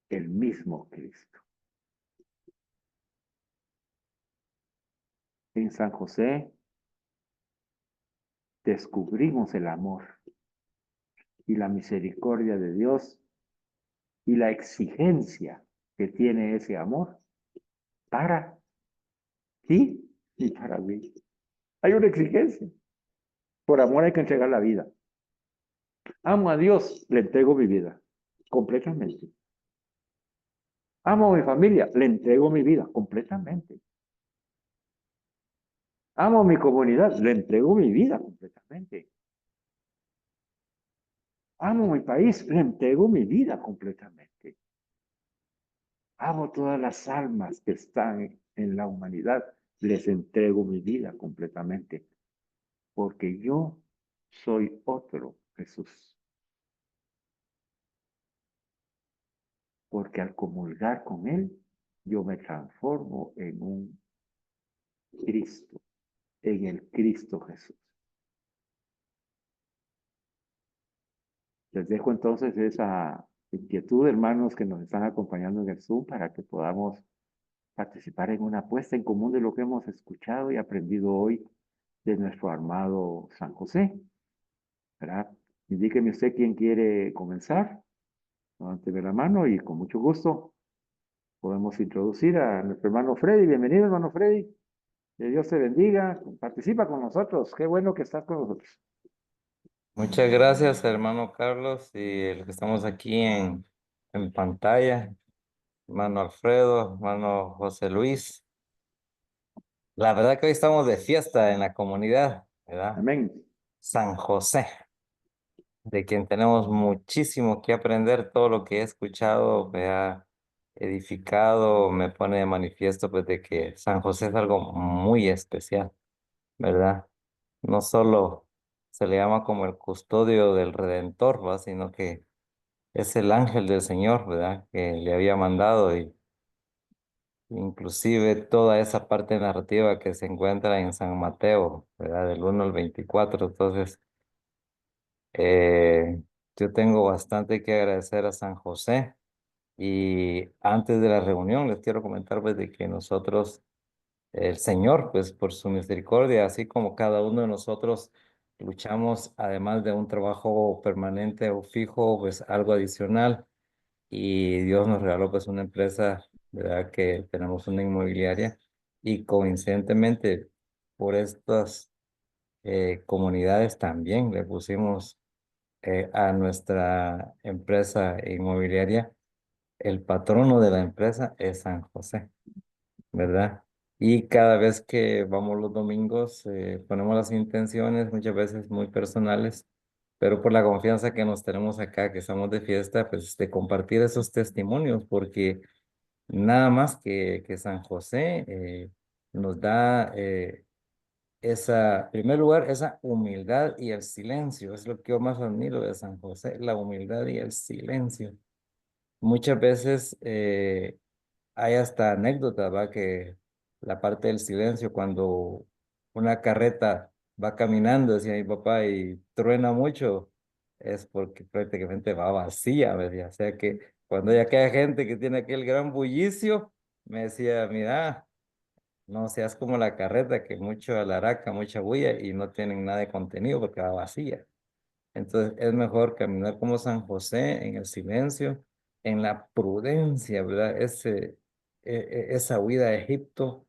el mismo Cristo. En San José descubrimos el amor y la misericordia de Dios y la exigencia que tiene ese amor para ti y para mí. Hay una exigencia. Por amor hay que entregar la vida. Amo a Dios, le entrego mi vida completamente. Amo a mi familia, le entrego mi vida completamente. Amo a mi comunidad, le entrego mi vida completamente. Amo mi país, le entrego mi vida completamente. Amo todas las almas que están en la humanidad, les entrego mi vida completamente, porque yo soy otro Jesús. Porque al comulgar con Él, yo me transformo en un Cristo, en el Cristo Jesús. Les dejo entonces esa inquietud, hermanos, que nos están acompañando en el Zoom, para que podamos participar en una puesta en común de lo que hemos escuchado y aprendido hoy de nuestro amado San José, ¿verdad? Indíqueme usted quién quiere comenzar. Levánteme la mano y con mucho gusto podemos introducir a nuestro hermano Freddy. Bienvenido, hermano Freddy. Que Dios te bendiga. Participa con nosotros. Qué bueno que estás con nosotros. Muchas gracias, hermano Carlos, y el que estamos aquí en pantalla, hermano Alfredo, hermano José Luis. La verdad que hoy estamos de fiesta en la comunidad, ¿verdad? Amén. San José, de quien tenemos muchísimo que aprender. Todo lo que he escuchado me ha edificado, me pone de manifiesto pues de que San José es algo muy especial, ¿verdad? No solo se le llama como el custodio del Redentor, ¿va? Sino que es el ángel del Señor, ¿verdad? Que le había mandado, y inclusive toda esa parte narrativa que se encuentra en San Mateo, ¿verdad? Del 1 al 24. Entonces, eh, yo tengo bastante que agradecer a San José, y antes de la reunión les quiero comentar pues de que nosotros, el Señor, pues por su misericordia, así como cada uno de nosotros luchamos, además de un trabajo permanente o fijo, pues algo adicional. Y Dios nos regaló pues una empresa, ¿verdad? Que tenemos una inmobiliaria, y coincidentemente por estas comunidades también le pusimos a nuestra empresa inmobiliaria, el patrono de la empresa es San José, ¿verdad? Y cada vez que vamos los domingos, ponemos las intenciones, muchas veces muy personales, pero por la confianza que nos tenemos acá, que estamos de fiesta, pues de compartir esos testimonios, porque nada más que San José nos da en primer lugar, esa humildad y el silencio, es lo que yo más admiro de San José, la humildad y el silencio. Muchas veces hay hasta anécdotas, ¿va? Que la parte del silencio, cuando una carreta va caminando, decía mi papá, y truena mucho, es porque prácticamente va vacía, me decía. O sea que cuando hay aquella gente que tiene aquel gran bullicio, me decía, mira, no seas como la carreta, que mucho alaraca, mucha bulla y no tienen nada de contenido porque va vacía. Entonces es mejor caminar como San José en el silencio, en la prudencia, ¿verdad? Esa huida a Egipto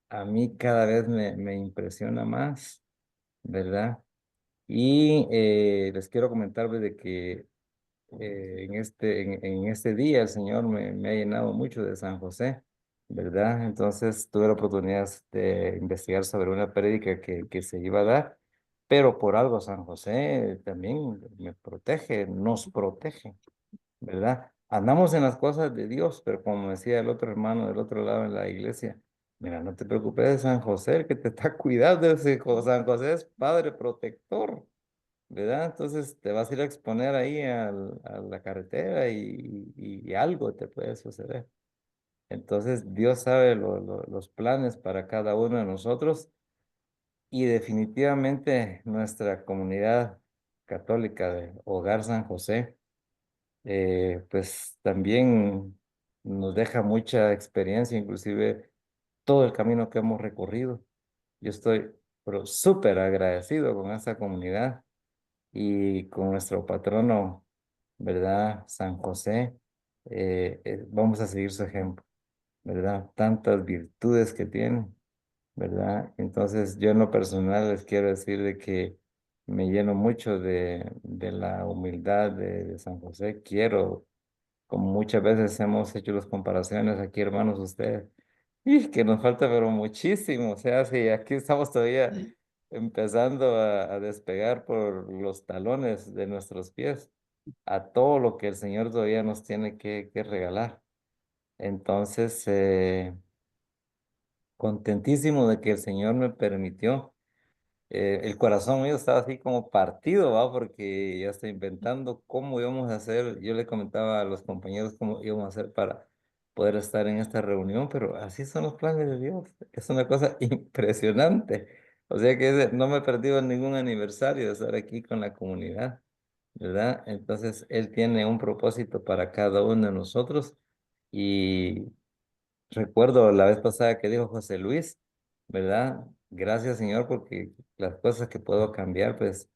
a mí cada vez me impresiona más, ¿verdad? Y les quiero comentar pues, de que en este día el Señor me ha llenado mucho de San José, ¿verdad? Entonces tuve la oportunidad de investigar sobre una prédica que se iba a dar, pero por algo San José también me protege, nos protege, ¿verdad? Andamos en las cosas de Dios, pero como decía el otro hermano del otro lado en la iglesia, mira, no te preocupes de San José, el que te está cuidando, San José es Padre protector. ¿Verdad? Entonces te vas a ir a exponer ahí a la carretera y algo te puede suceder. Entonces Dios sabe los planes para cada uno de nosotros y definitivamente nuestra comunidad católica de Hogar San José, pues también nos deja mucha experiencia, inclusive todo el camino que hemos recorrido. Yo estoy pero súper agradecido con esta comunidad y con nuestro patrono, ¿verdad? San José, vamos a seguir su ejemplo, ¿verdad? Tantas virtudes que tiene, ¿verdad? Entonces yo en lo personal les quiero decir de que me lleno mucho de la humildad de San José. Quiero, como muchas veces hemos hecho las comparaciones aquí, hermanos, ustedes. Y que nos falta, pero muchísimo. O sea, si aquí estamos todavía empezando a despegar por los talones de nuestros pies a todo lo que el Señor todavía nos tiene que regalar. Entonces, contentísimo de que el Señor me permitió. El corazón mío estaba así como partido, ¿va? Porque ya estoy inventando cómo íbamos a hacer. Yo le comentaba a los compañeros cómo íbamos a hacer para poder estar en esta reunión, pero así son los planes de Dios. Es una cosa impresionante. O sea que no me he perdido ningún aniversario de estar aquí con la comunidad, ¿verdad? Entonces, Él tiene un propósito para cada uno de nosotros y recuerdo la vez pasada que dijo José Luis, ¿verdad? Gracias, Señor, porque las cosas que puedo cambiar, pues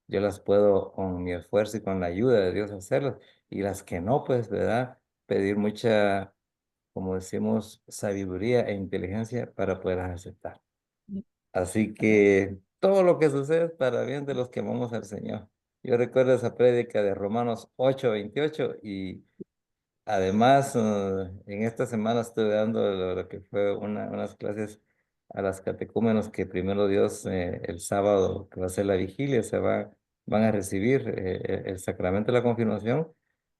yo las puedo con mi esfuerzo y con la ayuda de Dios hacerlas. Y las que no, pues, ¿verdad? Pedir mucha, como decimos, sabiduría e inteligencia para poderlas aceptar. Así que todo lo que sucede es para bien de los que amamos al Señor. Yo recuerdo esa prédica de Romanos 8:28 y además, en esta semana estuve dando lo que fue unas clases a las catecúmenos que primero Dios, el sábado que va a ser la vigilia, van a recibir el sacramento de la confirmación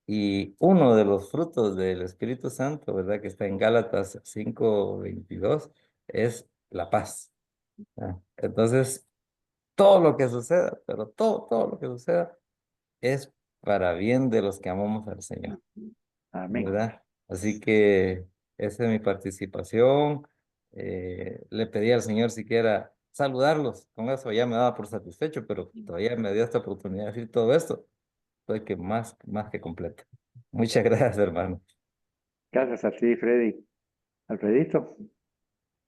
y uno de los frutos del Espíritu Santo, ¿verdad? Que está en Gálatas 5:22, es la paz. ¿Ah? Entonces, todo lo que suceda, pero todo lo que suceda es para bien de los que amamos al Señor. Amén. ¿Verdad? Así que esa es mi participación. Le pedí al Señor siquiera saludarlos. Con eso ya me daba por satisfecho, pero todavía me dio esta oportunidad de decir todo esto. Fue que más que completo. Muchas gracias, hermano. Gracias a ti, Freddy. Alfredito.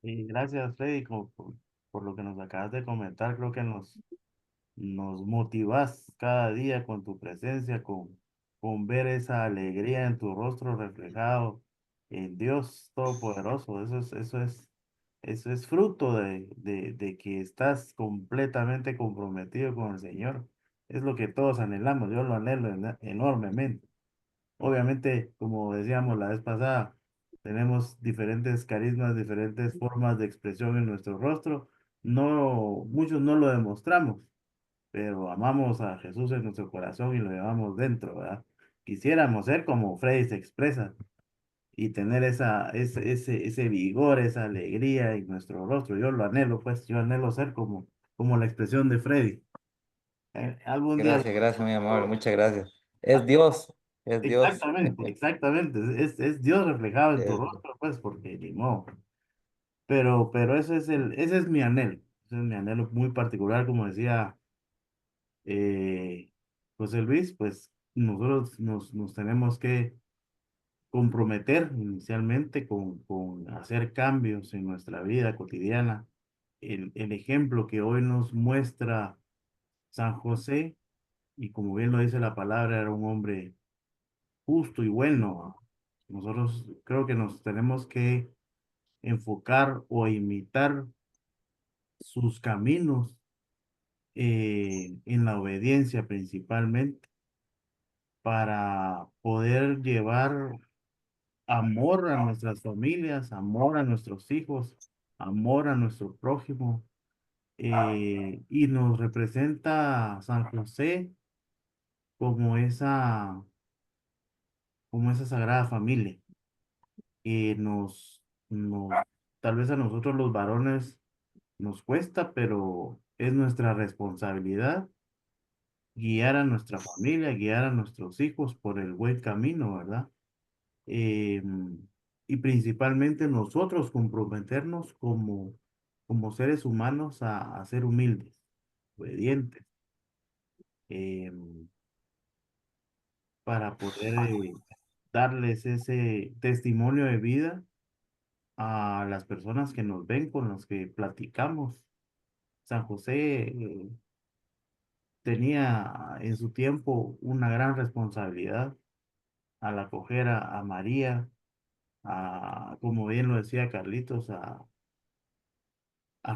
Y gracias, Freddy, por lo que nos acabas de comentar. Creo que nos motivas cada día con tu presencia, con ver esa alegría en tu rostro reflejado en Dios Todopoderoso. Eso es fruto de que estás completamente comprometido con el Señor. Es lo que todos anhelamos. Yo lo anhelo enormemente. Obviamente, como decíamos la vez pasada, tenemos diferentes carismas, diferentes formas de expresión en nuestro rostro. No, muchos no lo demostramos, pero amamos a Jesús en nuestro corazón y lo llevamos dentro, ¿verdad? Quisiéramos ser como Freddy se expresa y tener ese vigor, esa alegría en nuestro rostro. Yo lo anhelo, pues, yo anhelo ser como la expresión de Freddy. Algún día. Gracias, mi amor, muchas gracias. Es Dios, es Dios. Exactamente, exactamente. Es Dios reflejado en tu Es- rostro, pues, porque ni modo. Pero ese es mi anhelo. Ese es mi anhelo muy particular, como decía eh, José Luis, pues nosotros nos tenemos que comprometer inicialmente con hacer cambios en nuestra vida cotidiana. El ejemplo que hoy nos muestra San José, y como bien lo dice la palabra, era un hombre justo y bueno. Nosotros creo que nos tenemos que enfocar o imitar sus caminos en la obediencia principalmente para poder llevar amor a nuestras familias, amor a nuestros hijos, amor a nuestro prójimo. Y nos representa San José como esa sagrada familia que tal vez a nosotros los varones nos cuesta, pero es nuestra responsabilidad guiar a nuestra familia, guiar a nuestros hijos por el buen camino, ¿verdad? Eh, y principalmente nosotros comprometernos como seres humanos a ser humildes, obedientes, eh, para poder darles ese testimonio de vida a las personas que nos ven, con las que platicamos. San José tenía en su tiempo una gran responsabilidad al acoger a María, como bien lo decía Carlitos, a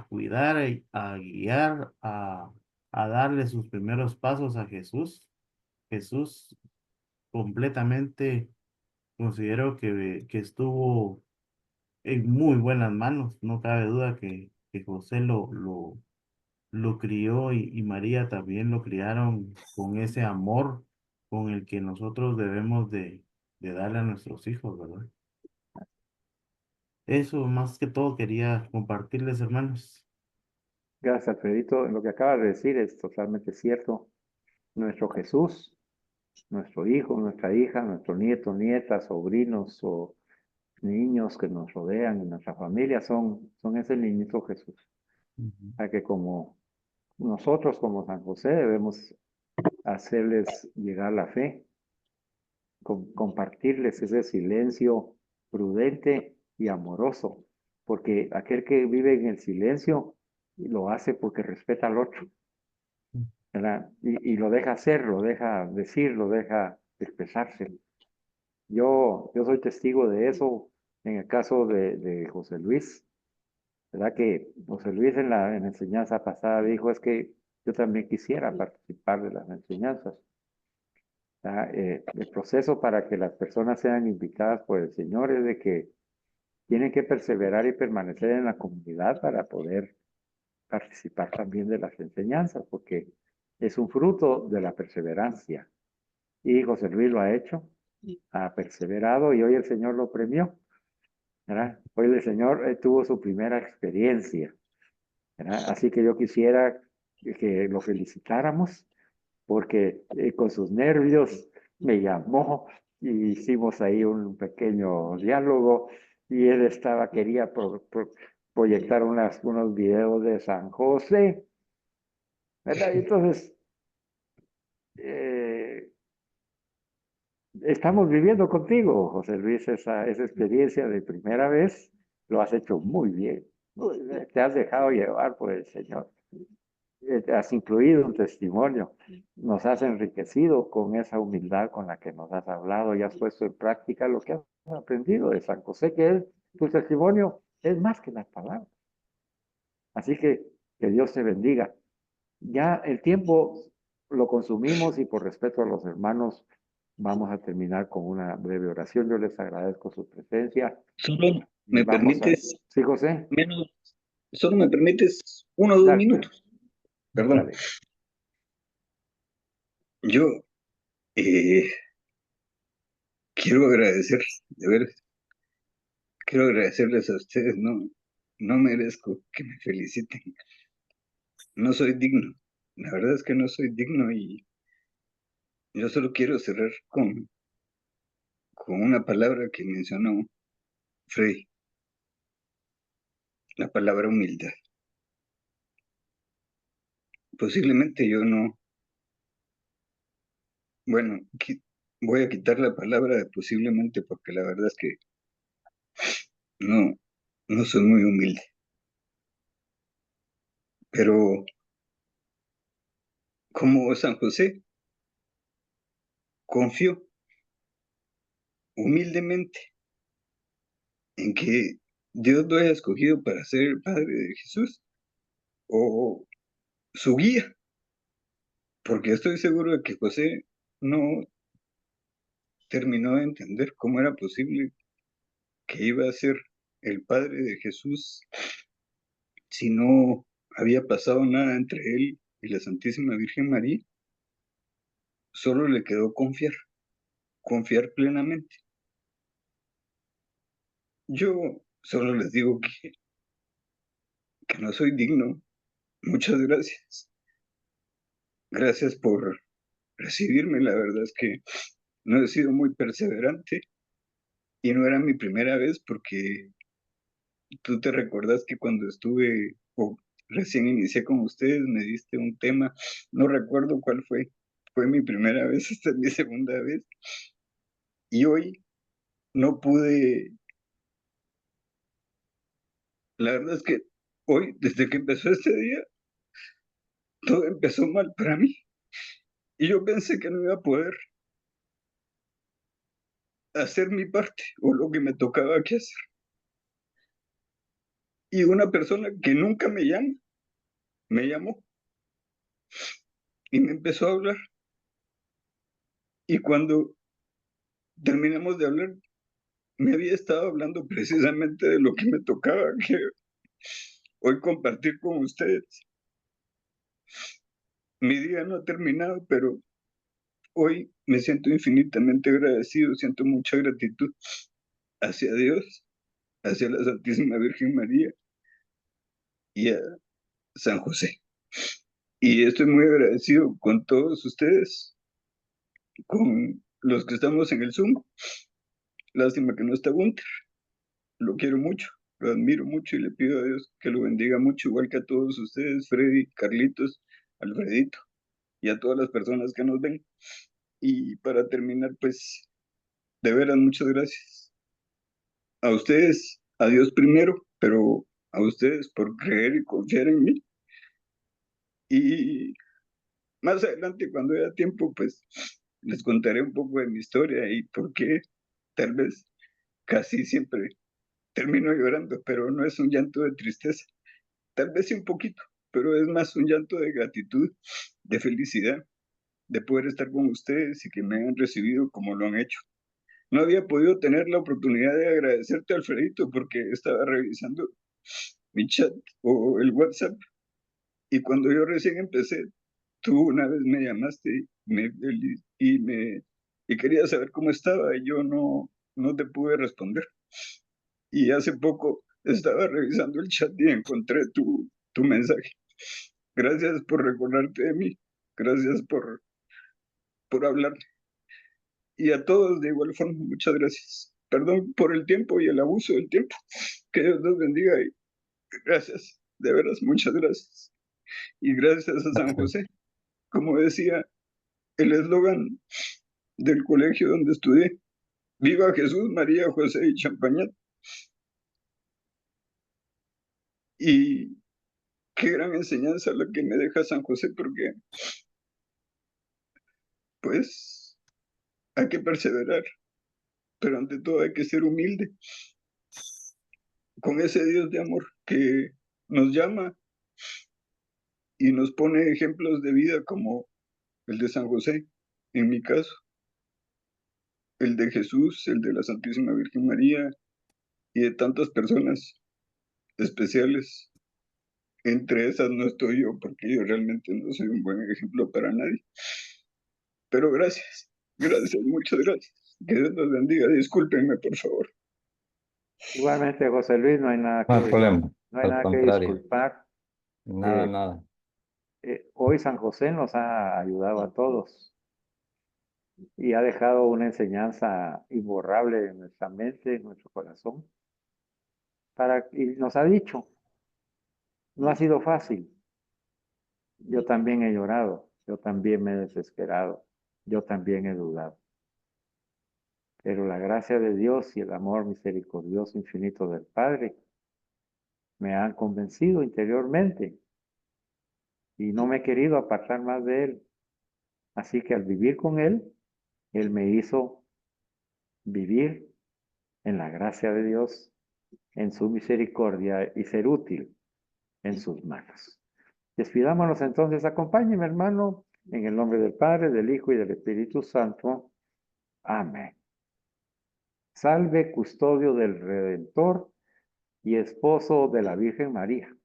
cuidar, a guiar, a darle sus primeros pasos a Jesús. Jesús completamente considero que estuvo en muy buenas manos. No cabe duda que José lo crió y María también lo criaron con ese amor con el que nosotros debemos de darle a nuestros hijos, ¿verdad? Eso más que todo quería compartirles, hermanos. Gracias, Alfredito. Lo que acabas de decir es totalmente cierto. Nuestro Jesús, nuestro hijo, nuestra hija, nuestro nieto, nieta, sobrinos o niños que nos rodean en nuestra familia son ese niñito Jesús. Ujú. A que como nosotros, como San José, debemos hacerles llegar la fe, compartirles ese silencio prudente y amoroso, porque aquel que vive en el silencio lo hace porque respeta al otro, ¿verdad? Y lo deja hacer, lo deja decir, lo deja expresarse. Yo soy testigo de eso en el caso de José Luis, ¿verdad? Que José Luis en la enseñanza pasada dijo, es que yo también quisiera participar de las enseñanzas. El proceso para que las personas sean invitadas por el Señor es de que tienen que perseverar y permanecer en la comunidad para poder participar también de las enseñanzas, porque es un fruto de la perseverancia. Y José Luis lo ha hecho, ha perseverado y hoy el Señor lo premió, ¿verdad? Hoy el Señor tuvo su primera experiencia, ¿verdad? Así que yo quisiera que lo felicitáramos porque con sus nervios me llamó y hicimos ahí un pequeño diálogo y él quería proyectar unos videos de San José, ¿verdad? Y entonces, eh, estamos viviendo contigo, José Luis, esa experiencia de primera vez, lo has hecho muy bien. Te has dejado llevar por el Señor. Has incluido un testimonio, nos has enriquecido con esa humildad con la que nos has hablado y has puesto en práctica lo que has aprendido de San José, que es tu testimonio, es más que las palabras. Así que Dios te bendiga. Ya el tiempo lo consumimos y por respeto a los hermanos vamos a terminar con una breve oración. Yo les agradezco su presencia Solo y me vamos a... permites Sí, José, menos, solo me permites 1 o 2 dale, minutos. Perdón. dale. Yo eh, quiero agradecer, de ver, quiero agradecerles a ustedes, no merezco que me feliciten. No soy digno. La verdad es que no soy digno y yo solo quiero cerrar con una palabra que mencionó Freddy, la palabra humildad. Posiblemente yo no, bueno, voy a quitar la palabra de posiblemente porque la verdad es que no, no soy muy humilde. Pero como San José, confío humildemente en que Dios lo haya escogido para ser el Padre de Jesús o su guía, porque estoy seguro de que José no terminó de entender cómo era posible que iba a ser el Padre de Jesús si no había pasado nada entre él y la Santísima Virgen María. Solo le quedó confiar plenamente. Yo solo les digo que no soy digno. Muchas gracias. Gracias por recibirme. La verdad es que no he sido muy perseverante y no era mi primera vez porque tú te recordás que cuando estuve o recién inicié con ustedes me diste un tema, no recuerdo cuál fue mi primera vez, esta es mi segunda vez y hoy no pude, la verdad es que hoy desde que empezó este día todo empezó mal para mí y yo pensé que no iba a poder hacer mi parte o lo que me tocaba que hacer. Y una persona que nunca me llamó y me empezó a hablar. Y cuando terminamos de hablar, me había estado hablando precisamente de lo que me tocaba que hoy compartir con ustedes. Mi día no ha terminado, pero hoy me siento infinitamente agradecido, siento mucha gratitud hacia Dios, hacia la Santísima Virgen María y a San José. Y estoy muy agradecido con todos ustedes, con los que estamos en el Zoom. Lástima que no está Gunter, lo quiero mucho, lo admiro mucho y le pido a Dios que lo bendiga mucho, igual que a todos ustedes, Freddy, Carlitos, Alfredito y a todas las personas que nos ven. Y para terminar, pues, de veras, muchas gracias. A ustedes, a Dios primero, pero a ustedes por creer y confiar en mí. Y más adelante, cuando haya tiempo, pues, les contaré un poco de mi historia y por qué tal vez casi siempre termino llorando, pero no es un llanto de tristeza. Tal vez sí un poquito, pero es más un llanto de gratitud, de felicidad, de poder estar con ustedes y que me hayan recibido como lo han hecho. No había podido tener la oportunidad de agradecerte, Alfredito, porque estaba revisando mi chat o el WhatsApp y cuando yo recién empecé, tú una vez me llamaste y quería saber cómo estaba y yo no te pude responder. Y hace poco estaba revisando el chat y encontré tu mensaje. Gracias por recordarte de mí. Gracias por hablar. Y a todos de igual forma, muchas gracias. Perdón por el tiempo y el abuso del tiempo. Que Dios los bendiga y gracias. De veras, muchas gracias. Y gracias a San José. Como decía el eslogan del colegio donde estudié. Viva Jesús, María, José y Champañat. Y qué gran enseñanza la que me deja San José porque pues hay que perseverar, pero ante todo hay que ser humilde con ese Dios de amor que nos llama y nos pone ejemplos de vida como el de San José, en mi caso, el de Jesús, el de la Santísima Virgen María y de tantas personas especiales. Entre esas no estoy yo porque yo realmente no soy un buen ejemplo para nadie. Pero gracias, muchas gracias. Que Dios los bendiga. Discúlpenme, por favor. Igualmente, José Luis, no hay nada No hay problema, no hay al nada que contrario, disculpar. nada, Eh, nada. Hoy San José nos ha ayudado a todos y ha dejado una enseñanza imborrable en nuestra mente, en nuestro corazón, y nos ha dicho, no ha sido fácil, yo también he llorado, yo también me he desesperado, yo también he dudado, pero la gracia de Dios y el amor misericordioso infinito del Padre me han convencido interiormente y no me he querido apartar más de Él. Así que al vivir con Él me hizo vivir en la gracia de Dios, en su misericordia y ser útil en sus manos. Despidámonos entonces, acompáñeme hermano, en el nombre del Padre, del Hijo y del Espíritu Santo. Amén. Salve, custodio del Redentor y esposo de la Virgen María.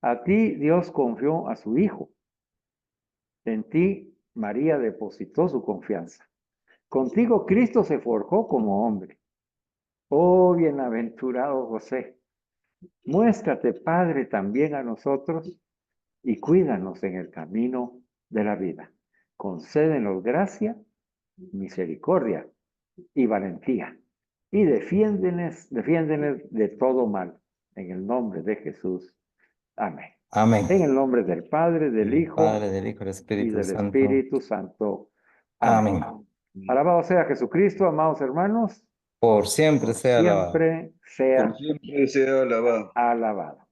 A ti Dios confió a su Hijo. En ti María depositó su confianza. Contigo Cristo se forjó como hombre. Oh bienaventurado José, muéstrate Padre también a nosotros y cuídanos en el camino de la vida. Concédenos gracia, misericordia y valentía. Y defiéndenos de todo mal. En el nombre de Jesús. Amén. Amén. En el nombre del Padre, del Del Hijo Padre, del Hijo, del y Espíritu del Santo. Espíritu Santo. Amén. Amén. Alabado sea Jesucristo, amados hermanos. Por siempre sea alabado. Siempre sea Por siempre sea alabado. alabado.